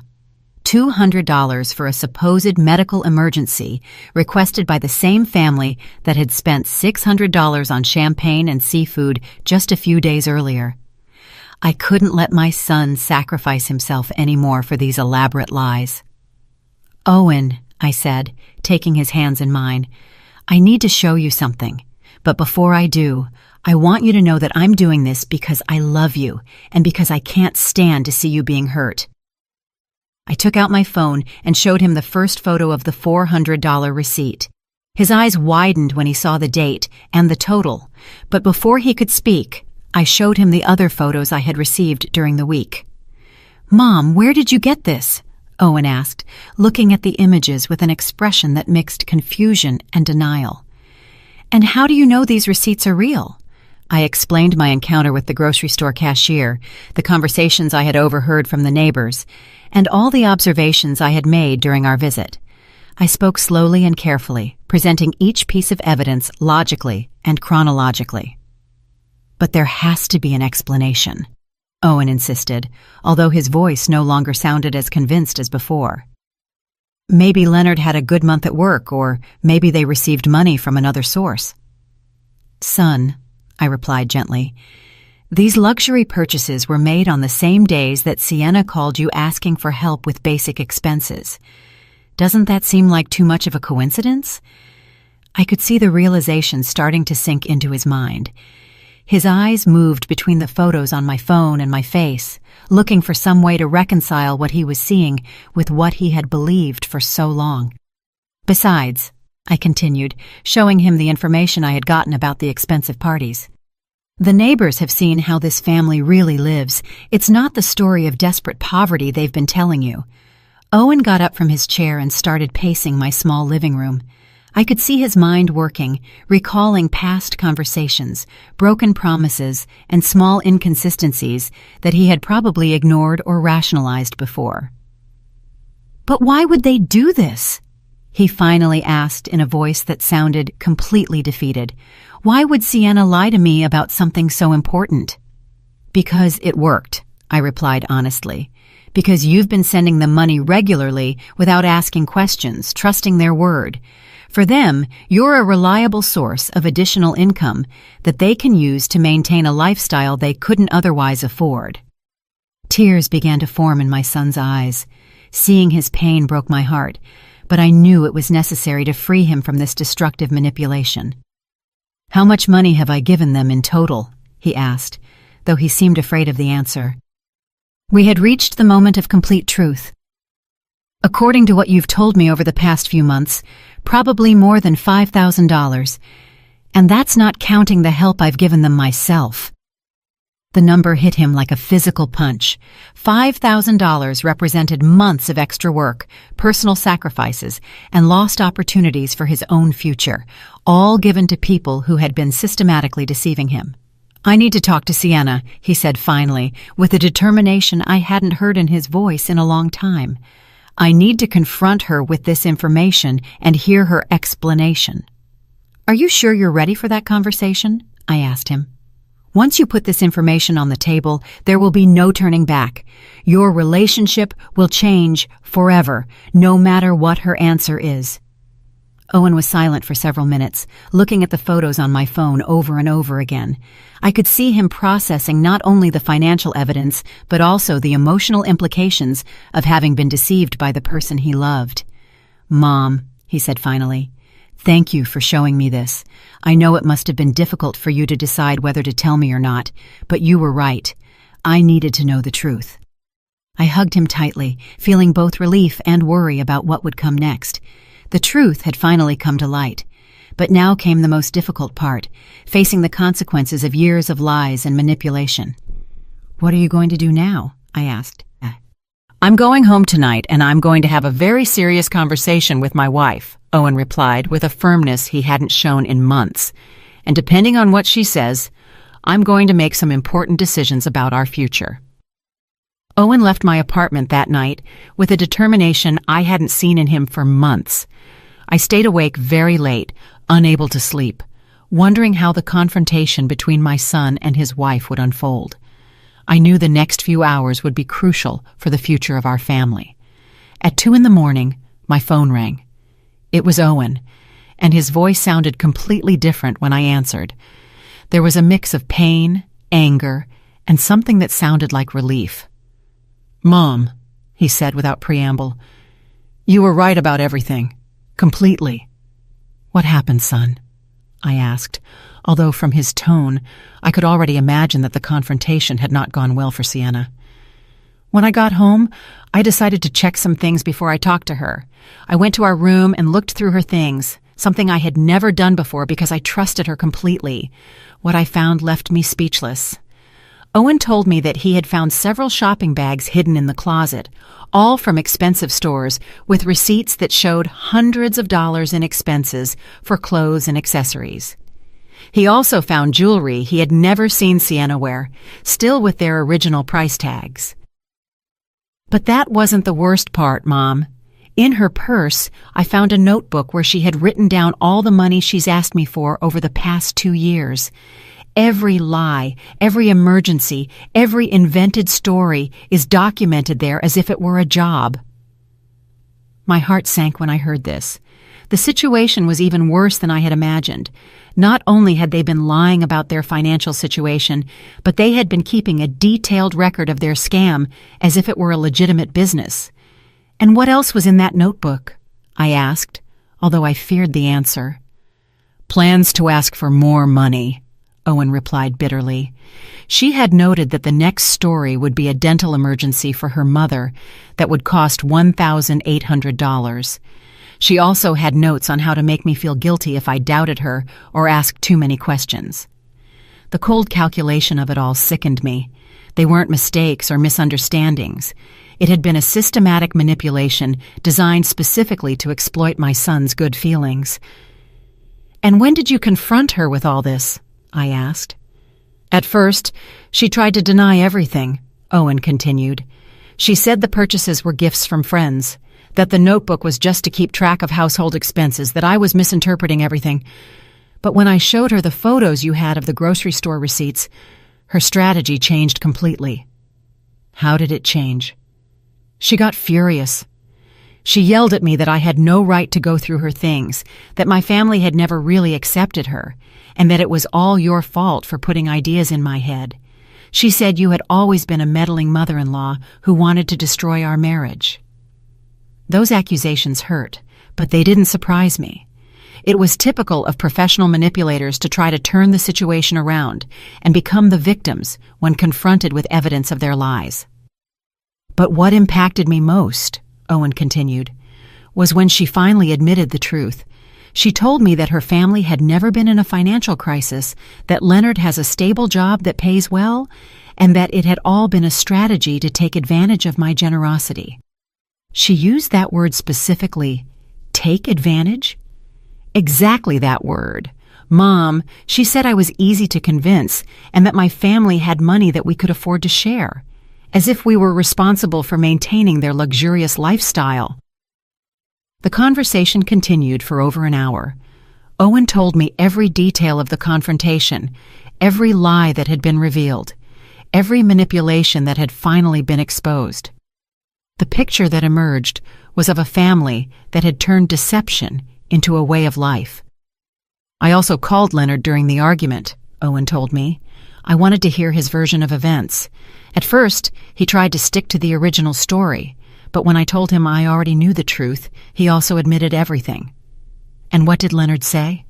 S1: $200 for a supposed medical emergency requested by the same family that had spent $600 on champagne and seafood just a few days earlier. I couldn't let my son sacrifice himself anymore for these elaborate lies. "Owen," I said, taking his hands in mine. I need to show you something. But before I do, I want you to know that I'm doing this because I love you and because I can't stand to see you being hurt. I took out my phone and showed him the first photo of the $400 receipt. His eyes widened when he saw the date and the total, but before he could speak, I showed him the other photos I had received during the week. "Mom, where did you get this?" Owen asked, looking at the images with an expression that mixed confusion and denial. "And how do you know these receipts are real?" I explained my encounter with the grocery store cashier, the conversations I had overheard from the neighbors, and all the observations I had made during our visit. I spoke slowly and carefully, presenting each piece of evidence logically and chronologically. "But there has to be an explanation," Owen insisted, although his voice no longer sounded as convinced as before. "Maybe Leonard had a good month at work, or maybe they received money from another source." "Son," I replied gently, "these luxury purchases were made on the same days that Sienna called you asking for help with basic expenses. Doesn't that seem like too much of a coincidence?" I could see the realization starting to sink into his mind. His eyes moved between the photos on my phone and my face, looking for some way to reconcile what he was seeing with what he had believed for so long. "Besides," I continued, showing him the information I had gotten about the expensive parties, "the neighbors have seen how this family really lives. It's not the story of desperate poverty they've been telling you." Owen got up from his chair and started pacing my small living room. I could see his mind working, recalling past conversations, broken promises, and small inconsistencies that he had probably ignored or rationalized before. "But why would they do this?" he finally asked in a voice that sounded completely defeated. "Why would Sienna lie to me about something so important?" "Because it worked," I replied honestly. "Because you've been sending them money regularly without asking questions, trusting their word. For them, you're a reliable source of additional income that they can use to maintain a lifestyle they couldn't otherwise afford." Tears began to form in my son's eyes. Seeing his pain broke my heart, but I knew it was necessary to free him from this destructive manipulation. "How much money have I given them in total?" he asked, though he seemed afraid of the answer. We had reached the moment of complete truth. "According to what you've told me over the past few months, probably more than $5,000, and that's not counting the help I've given them myself." The number hit him like a physical punch. $5,000 represented months of extra work, personal sacrifices, and lost opportunities for his own future, all given to people who had been systematically deceiving him. "I need to talk to Sienna," he said finally, with a determination I hadn't heard in his voice in a long time. "I need to confront her with this information and hear her explanation." "Are you sure you're ready for that conversation?" I asked him. "Once you put this information on the table, there will be no turning back. Your relationship will change forever, no matter what her answer is." Owen was silent for several minutes, looking at the photos on my phone over and over again. I could see him processing not only the financial evidence, but also the emotional implications of having been deceived by the person he loved. "Mom," he said finally, "thank you for showing me this. I know it must have been difficult for you to decide whether to tell me or not, but you were right. I needed to know the truth." I hugged him tightly, feeling both relief and worry about what would come next. The truth had finally come to light. But now came the most difficult part, facing the consequences of years of lies and manipulation. "What are you going to do now?" I asked. "I'm going home tonight, and I'm going to have a very serious conversation with my wife," Owen replied with a firmness he hadn't shown in months. "And depending on what she says, I'm going to make some important decisions about our future." Owen left my apartment that night with a determination I hadn't seen in him for months. I stayed awake very late, unable to sleep, wondering how the confrontation between my son and his wife would unfold. I knew the next few hours would be crucial for the future of our family. At 2 a.m, my phone rang. It was Owen, and his voice sounded completely different when I answered. There was a mix of pain, anger, and something that sounded like relief. "Mom," he said without preamble, You were right about everything. Completely. What happened, son? I asked, although from his tone, I could already imagine that the confrontation had not gone well for Sienna. When I got home, I decided to check some things before I talked to her. I went to our room and looked through her things, something I had never done before because I trusted her completely. What I found left me speechless. Owen told me that he had found several shopping bags hidden in the closet, all from expensive stores, with receipts that showed hundreds of dollars in expenses for clothes and accessories. He also found jewelry he had never seen Sienna wear, still with their original price tags. But that wasn't the worst part, Mom. In her purse, I found a notebook where she had written down all the money she's asked me for over the past 2 years. Every lie, every emergency, every invented story is documented there as if it were a job. My heart sank when I heard this. The situation was even worse than I had imagined. Not only had they been lying about their financial situation, but they had been keeping a detailed record of their scam as if it were a legitimate business. And what else was in that notebook? I asked, although I feared the answer. Plans to ask for more money, Owen replied bitterly. She had noted that the next story would be a dental emergency for her mother that would cost $1,800. She also had notes on how to make me feel guilty if I doubted her or asked too many questions. The cold calculation of it all sickened me. They weren't mistakes or misunderstandings. It had been a systematic manipulation designed specifically to exploit my son's good feelings. And when did you confront her with all this? I asked. At first, she tried to deny everything, Owen continued. She said the purchases were gifts from friends, that the notebook was just to keep track of household expenses, that I was misinterpreting everything. But when I showed her the photos you had of the grocery store receipts, her strategy changed completely. How did it change? She got furious. She yelled at me that I had no right to go through her things, that my family had never really accepted her, and that it was all your fault for putting ideas in my head. She said you had always been a meddling mother-in-law who wanted to destroy our marriage. Those accusations hurt, but they didn't surprise me. It was typical of professional manipulators to try to turn the situation around and become the victims when confronted with evidence of their lies. But what impacted me most, Owen continued, was when she finally admitted the truth. She told me that her family had never been in a financial crisis, that Leonard has a stable job that pays well, and that it had all been a strategy to take advantage of my generosity. She used that word specifically, take advantage? Exactly that word. Mom, she said I was easy to convince and that my family had money that we could afford to share, as if we were responsible for maintaining their luxurious lifestyle. The conversation continued for over an hour. Owen told me every detail of the confrontation, every lie that had been revealed, every manipulation that had finally been exposed. The picture that emerged was of a family that had turned deception into a way of life. I also called Leonard during the argument, Owen told me. I wanted to hear his version of events. At first, he tried to stick to the original story, but when I told him I already knew the truth, he also admitted everything. And what did Leonard say?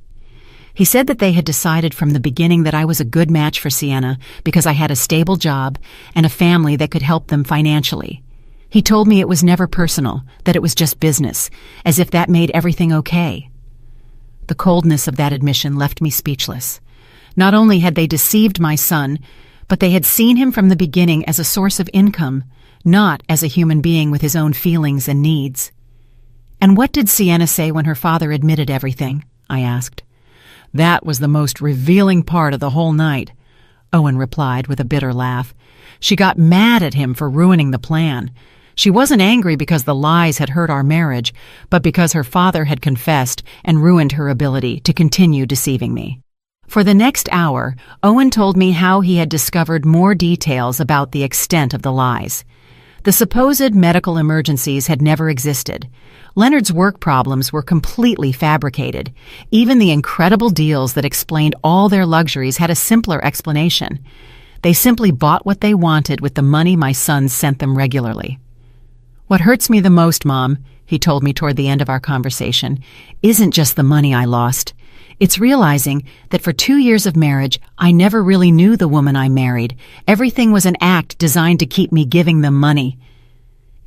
S1: He said that they had decided from the beginning that I was a good match for Sienna because I had a stable job and a family that could help them financially. He told me it was never personal, that it was just business, as if that made everything okay. The coldness of that admission left me speechless. Not only had they deceived my son, but they had seen him from the beginning as a source of income, not as a human being with his own feelings and needs. And what did Sienna say when her father admitted everything? I asked. That was the most revealing part of the whole night, Owen replied with a bitter laugh. She got mad at him for ruining the plan. She wasn't angry because the lies had hurt our marriage, but because her father had confessed and ruined her ability to continue deceiving me. For the next hour, Owen told me how he had discovered more details about the extent of the lies. The supposed medical emergencies had never existed. Leonard's work problems were completely fabricated. Even the incredible deals that explained all their luxuries had a simpler explanation. They simply bought what they wanted with the money my son sent them regularly. What hurts me the most, Mom, he told me toward the end of our conversation, isn't just the money I lost. It's realizing that for 2 years of marriage, I never really knew the woman I married. Everything was an act designed to keep me giving them money.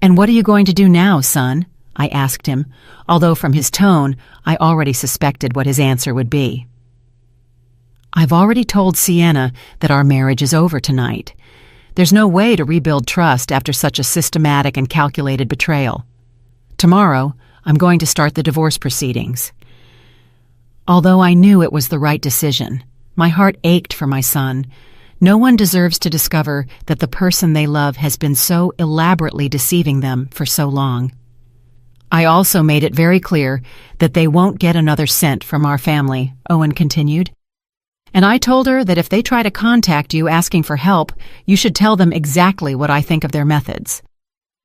S1: "And what are you going to do now, son?" I asked him, although from his tone, I already suspected what his answer would be. "I've already told Sienna that our marriage is over tonight. There's no way to rebuild trust after such a systematic and calculated betrayal. Tomorrow, I'm going to start the divorce proceedings." Although I knew it was the right decision, my heart ached for my son. No one deserves to discover that the person they love has been so elaborately deceiving them for so long. I also made it very clear that they won't get another cent from our family, Owen continued. "And I told her that if they try to contact you asking for help, you should tell them exactly what I think of their methods."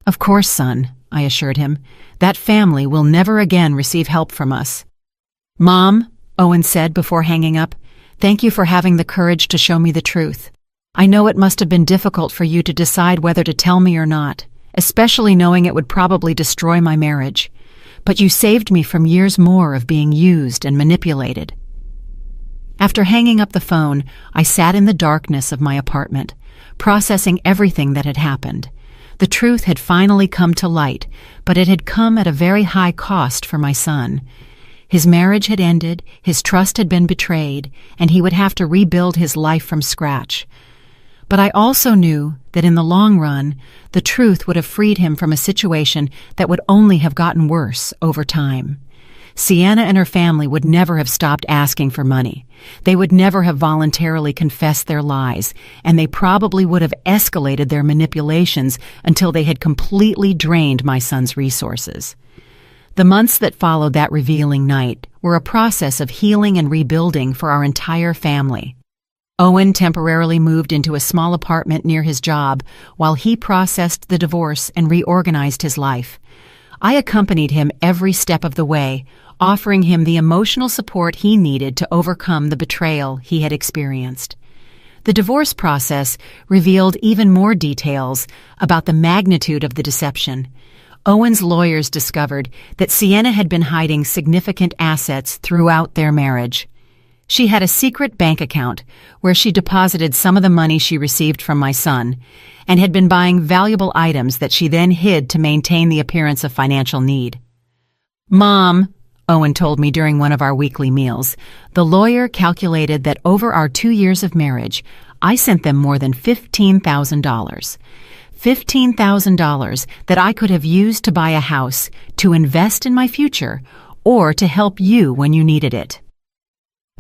S1: "Of course, son," I assured him. "That family will never again receive help from us." "Mom," Owen said before hanging up, "thank you for having the courage to show me the truth. I know it must have been difficult for you to decide whether to tell me or not, especially knowing it would probably destroy my marriage. But you saved me from years more of being used and manipulated." After hanging up the phone, I sat in the darkness of my apartment, processing everything that had happened. The truth had finally come to light, but it had come at a very high cost for my son. His marriage had ended, his trust had been betrayed, and he would have to rebuild his life from scratch. But I also knew that in the long run, the truth would have freed him from a situation that would only have gotten worse over time. Sienna and her family would never have stopped asking for money. They would never have voluntarily confessed their lies, and they probably would have escalated their manipulations until they had completely drained my son's resources. The months that followed that revealing night were a process of healing and rebuilding for our entire family. Owen temporarily moved into a small apartment near his job while he processed the divorce and reorganized his life. I accompanied him every step of the way, offering him the emotional support he needed to overcome the betrayal he had experienced. The divorce process revealed even more details about the magnitude of the deception. Owen's lawyers discovered that Sienna had been hiding significant assets throughout their marriage. She had a secret bank account where she deposited some of the money she received from my son and had been buying valuable items that she then hid to maintain the appearance of financial need. "Mom," Owen told me during one of our weekly meals, "the lawyer calculated that over our 2 years of marriage, I sent them more than $15,000. $15,000 that I could have used to buy a house, to invest in my future, or to help you when you needed it."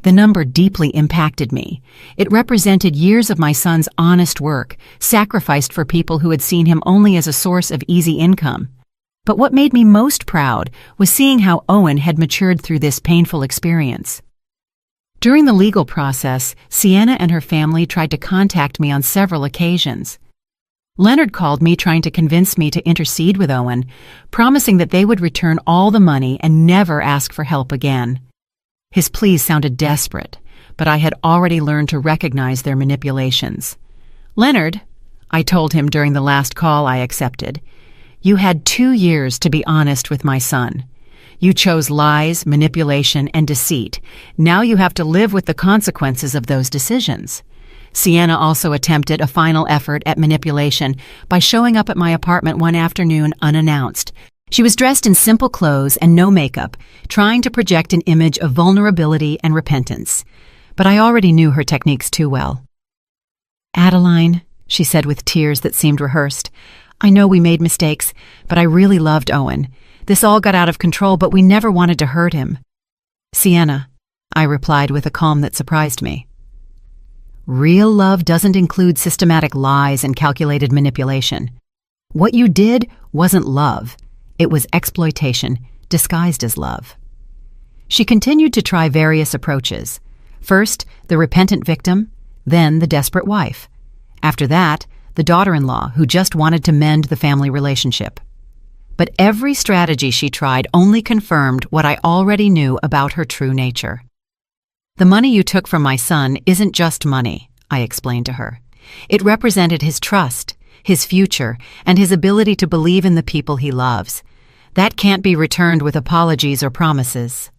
S1: The number deeply impacted me. It represented years of my son's honest work, sacrificed for people who had seen him only as a source of easy income. But what made me most proud was seeing how Owen had matured through this painful experience. During the legal process, Sienna and her family tried to contact me on several occasions. Leonard called me trying to convince me to intercede with Owen, promising that they would return all the money and never ask for help again. His pleas sounded desperate, but I had already learned to recognize their manipulations. "Leonard," I told him during the last call I accepted, "you had 2 years to be honest with my son. You chose lies, manipulation, and deceit. Now you have to live with the consequences of those decisions." Sienna also attempted a final effort at manipulation by showing up at my apartment one afternoon unannounced. She was dressed in simple clothes and no makeup, trying to project an image of vulnerability and repentance. But I already knew her techniques too well. "Adeline," she said with tears that seemed rehearsed, "I know we made mistakes, but I really loved Owen. This all got out of control, but we never wanted to hurt him." "Sienna," I replied with a calm that surprised me. "Real love doesn't include systematic lies and calculated manipulation. What you did wasn't love. It was exploitation, disguised as love." She continued to try various approaches. First, the repentant victim, then the desperate wife. After that, the daughter-in-law who just wanted to mend the family relationship. But every strategy she tried only confirmed what I already knew about her true nature. "The money you took from my son isn't just money," I explained to her. "It represented his trust, his future, and his ability to believe in the people he loves. That can't be returned with apologies or promises.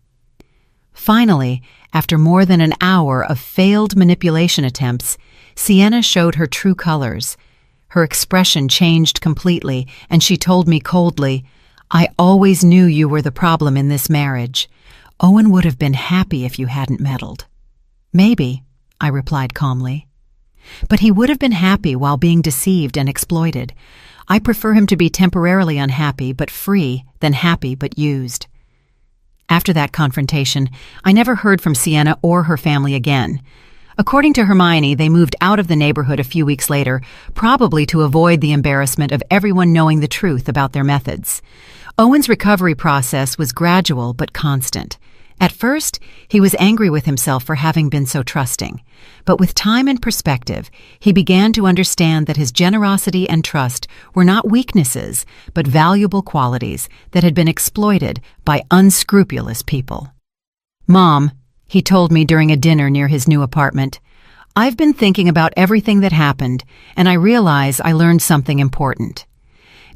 S1: Finally, after more than an hour of failed manipulation attempts, Sienna showed her true colors. Her expression changed completely, and she told me coldly, "I always knew you were the problem in this marriage. Owen would have been happy if you hadn't meddled." "Maybe," I replied calmly. "But he would have been happy while being deceived and exploited. I prefer him to be temporarily unhappy but free than happy but used." After that confrontation, I never heard from Sienna or her family again. According to Hermione, they moved out of the neighborhood a few weeks later, probably to avoid the embarrassment of everyone knowing the truth about their methods. Owen's recovery process was gradual but constant. At first, he was angry with himself for having been so trusting. But with time and perspective, he began to understand that his generosity and trust were not weaknesses, but valuable qualities that had been exploited by unscrupulous people. "Mom," he told me during a dinner near his new apartment, "I've been thinking about everything that happened, and I realize I learned something important.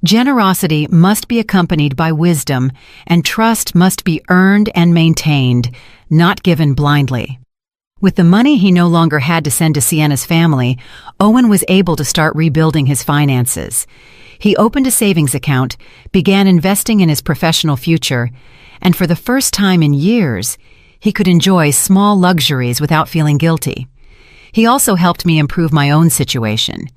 S1: Generosity must be accompanied by wisdom, and trust must be earned and maintained, not given blindly." With the money he no longer had to send to Sienna's family, Owen was able to start rebuilding his finances. He opened a savings account, began investing in his professional future, and for the first time in years, he could enjoy small luxuries without feeling guilty. He also helped me improve my own situation.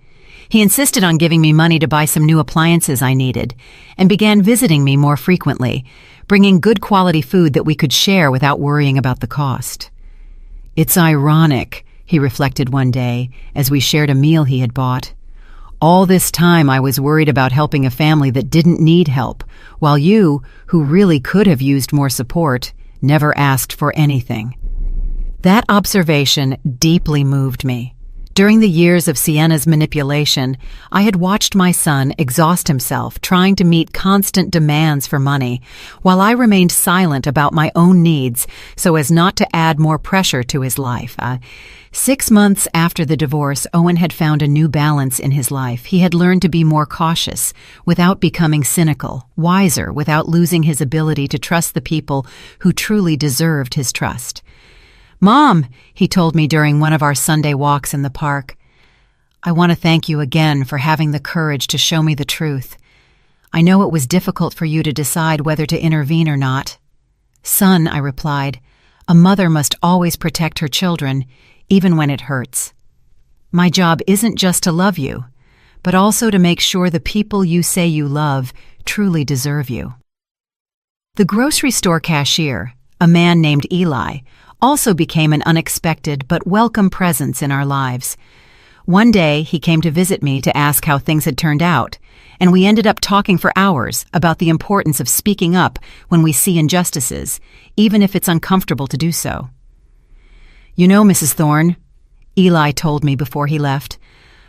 S1: He insisted on giving me money to buy some new appliances I needed, and began visiting me more frequently, bringing good quality food that we could share without worrying about the cost. "It's ironic," he reflected one day, as we shared a meal he had bought. "All this time I was worried about helping a family that didn't need help, while you, who really could have used more support, never asked for anything." That observation deeply moved me. During the years of Sienna's manipulation, I had watched my son exhaust himself trying to meet constant demands for money, while I remained silent about my own needs so as not to add more pressure to his life. 6 months after the divorce, Owen had found a new balance in his life. He had learned to be more cautious without becoming cynical, wiser without losing his ability to trust the people who truly deserved his trust. "Mom," he told me during one of our Sunday walks in the park, "I want to thank you again for having the courage to show me the truth. I know it was difficult for you to decide whether to intervene or not." "Son," I replied, "a mother must always protect her children, even when it hurts. My job isn't just to love you, but also to make sure the people you say you love truly deserve you." The grocery store cashier, a man named Eli, also became an unexpected but welcome presence in our lives. One day, he came to visit me to ask how things had turned out, and we ended up talking for hours about the importance of speaking up when we see injustices, even if it's uncomfortable to do so. "You know, Mrs. Thorne," Eli told me before he left,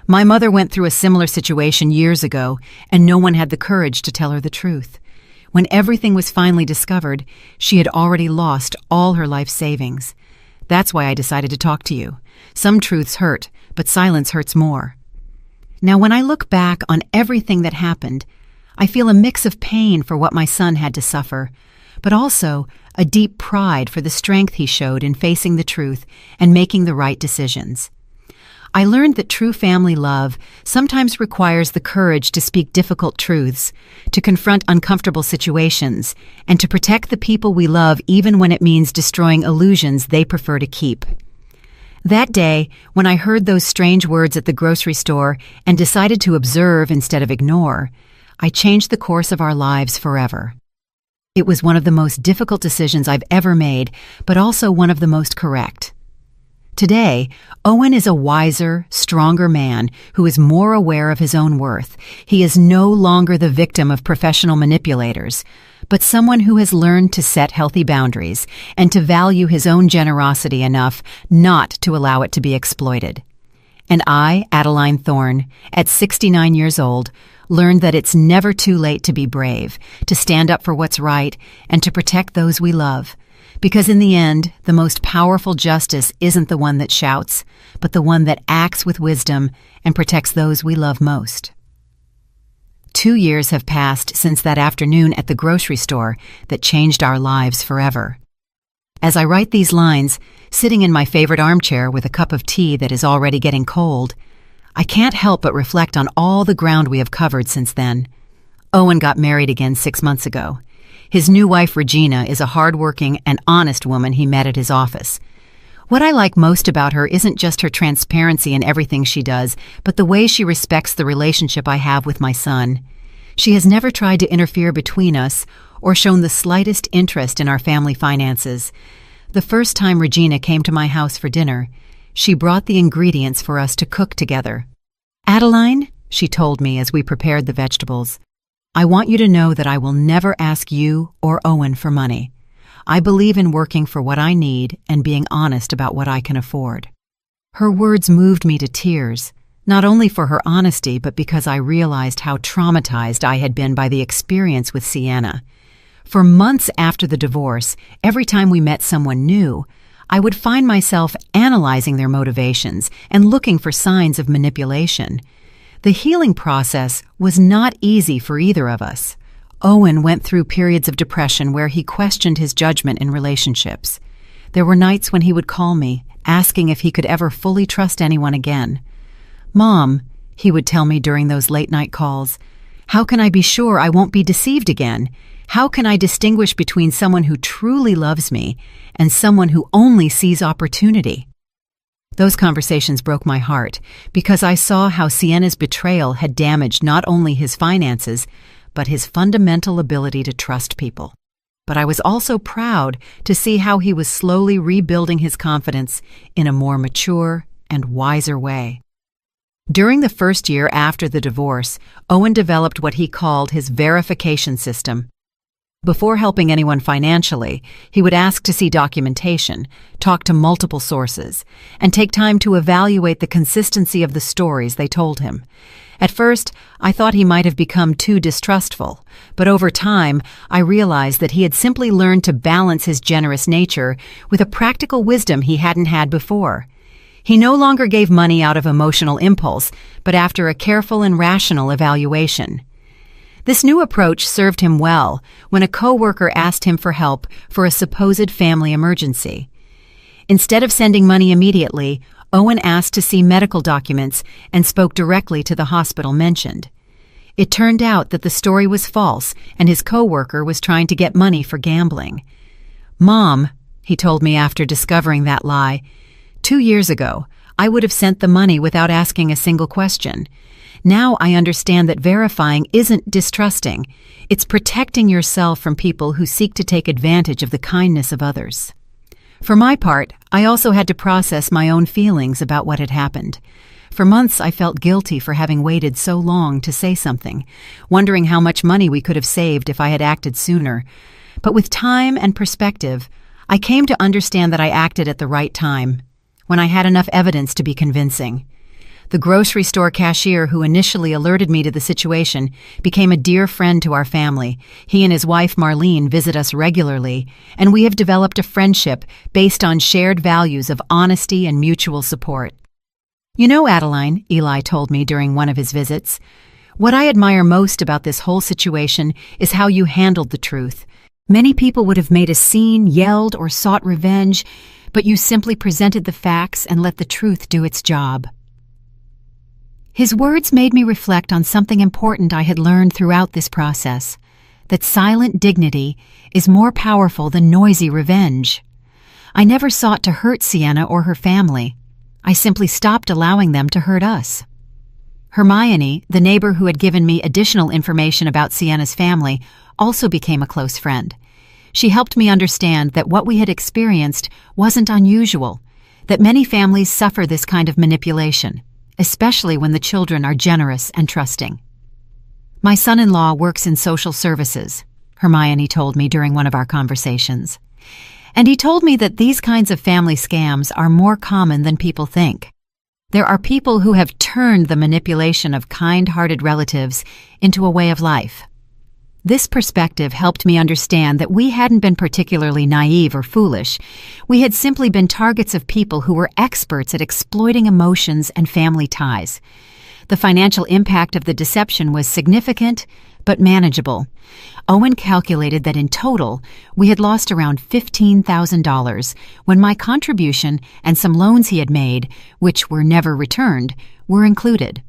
S1: "my mother went through a similar situation years ago, and no one had the courage to tell her the truth. When everything was finally discovered, she had already lost all her life savings. That's why I decided to talk to you. Some truths hurt, but silence hurts more." Now, when I look back on everything that happened, I feel a mix of pain for what my son had to suffer, but also a deep pride for the strength he showed in facing the truth and making the right decisions. I learned that true family love sometimes requires the courage to speak difficult truths, to confront uncomfortable situations, and to protect the people we love even when it means destroying illusions they prefer to keep. That day, when I heard those strange words at the grocery store and decided to observe instead of ignore, I changed the course of our lives forever. It was one of the most difficult decisions I've ever made, but also one of the most correct. Today, Owen is a wiser, stronger man who is more aware of his own worth. He is no longer the victim of professional manipulators, but someone who has learned to set healthy boundaries and to value his own generosity enough not to allow it to be exploited. And I, Adeline Thorne, at 69 years old, learned that it's never too late to be brave, to stand up for what's right, and to protect those we love. Because in the end, the most powerful justice isn't the one that shouts, but the one that acts with wisdom and protects those we love most. 2 years have passed since that afternoon at the grocery store that changed our lives forever. As I write these lines, sitting in my favorite armchair with a cup of tea that is already getting cold, I can't help but reflect on all the ground we have covered since then. Owen got married again 6 months ago. His new wife, Regina, is a hard-working and honest woman he met at his office. What I like most about her isn't just her transparency in everything she does, but the way she respects the relationship I have with my son. She has never tried to interfere between us or shown the slightest interest in our family finances. The first time Regina came to my house for dinner, she brought the ingredients for us to cook together. "Adeline," she told me as we prepared the vegetables, "I want you to know that I will never ask you or Owen for money. I believe in working for what I need and being honest about what I can afford." Her words moved me to tears, not only for her honesty, but because I realized how traumatized I had been by the experience with Sienna. For months after the divorce, every time we met someone new, I would find myself analyzing their motivations and looking for signs of manipulation. The healing process was not easy for either of us. Owen went through periods of depression where he questioned his judgment in relationships. There were nights when he would call me, asking if he could ever fully trust anyone again. "Mom," he would tell me during those late-night calls, "how can I be sure I won't be deceived again? How can I distinguish between someone who truly loves me and someone who only sees opportunity?" Those conversations broke my heart because I saw how Sienna's betrayal had damaged not only his finances, but his fundamental ability to trust people. But I was also proud to see how he was slowly rebuilding his confidence in a more mature and wiser way. During the first year after the divorce, Owen developed what he called his verification system. Before helping anyone financially, he would ask to see documentation, talk to multiple sources, and take time to evaluate the consistency of the stories they told him. At first, I thought he might have become too distrustful, but over time, I realized that he had simply learned to balance his generous nature with a practical wisdom he hadn't had before. He no longer gave money out of emotional impulse, but after a careful and rational evaluation. This new approach served him well when a coworker asked him for help for a supposed family emergency. Instead of sending money immediately, Owen asked to see medical documents and spoke directly to the hospital mentioned. It turned out that the story was false and his coworker was trying to get money for gambling. "Mom," he told me after discovering that lie, "2 years ago, I would have sent the money without asking a single question. Now I understand that verifying isn't distrusting. It's protecting yourself from people who seek to take advantage of the kindness of others." For my part, I also had to process my own feelings about what had happened. For months, I felt guilty for having waited so long to say something, wondering how much money we could have saved if I had acted sooner. But with time and perspective, I came to understand that I acted at the right time, when I had enough evidence to be convincing. The grocery store cashier who initially alerted me to the situation became a dear friend to our family. He and his wife Marlene visit us regularly, and we have developed a friendship based on shared values of honesty and mutual support. "You know, Adeline," Eli told me during one of his visits, "what I admire most about this whole situation is how you handled the truth. Many people would have made a scene, yelled, or sought revenge, but you simply presented the facts and let the truth do its job." His words made me reflect on something important I had learned throughout this process, that silent dignity is more powerful than noisy revenge. I never sought to hurt Sienna or her family. I simply stopped allowing them to hurt us. Hermione, the neighbor who had given me additional information about Sienna's family, also became a close friend. She helped me understand that what we had experienced wasn't unusual, that many families suffer this kind of manipulation, especially when the children are generous and trusting. "My son-in-law works in social services," Hermione told me during one of our conversations. "And he told me that these kinds of family scams are more common than people think. There are people who have turned the manipulation of kind-hearted relatives into a way of life." This perspective helped me understand that we hadn't been particularly naive or foolish. We had simply been targets of people who were experts at exploiting emotions and family ties. The financial impact of the deception was significant, but manageable. Owen calculated that in total, we had lost around $15,000 when my contribution and some loans he had made, which were never returned, were included.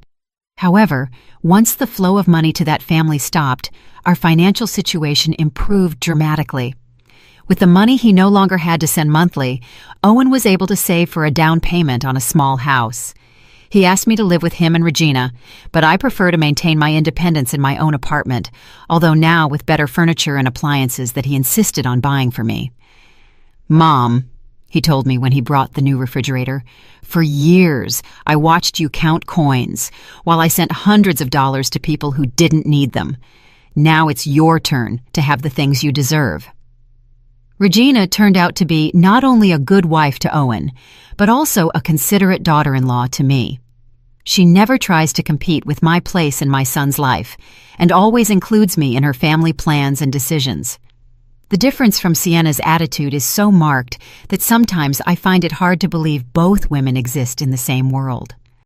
S1: However, once the flow of money to that family stopped, our financial situation improved dramatically. With the money he no longer had to send monthly, Owen was able to save for a down payment on a small house. He asked me to live with him and Regina, but I prefer to maintain my independence in my own apartment, although now with better furniture and appliances that he insisted on buying for me. "Mom," he told me when he brought the new refrigerator, "for years I watched you count coins while I sent hundreds of dollars to people who didn't need them. Now it's your turn to have the things you deserve." Regina turned out to be not only a good wife to Owen, but also a considerate daughter-in-law to me. She never tries to compete with my place in my son's life, and always includes me in her family plans and decisions. The difference from Sienna's attitude is so marked that sometimes I find it hard to believe both women exist in the same world.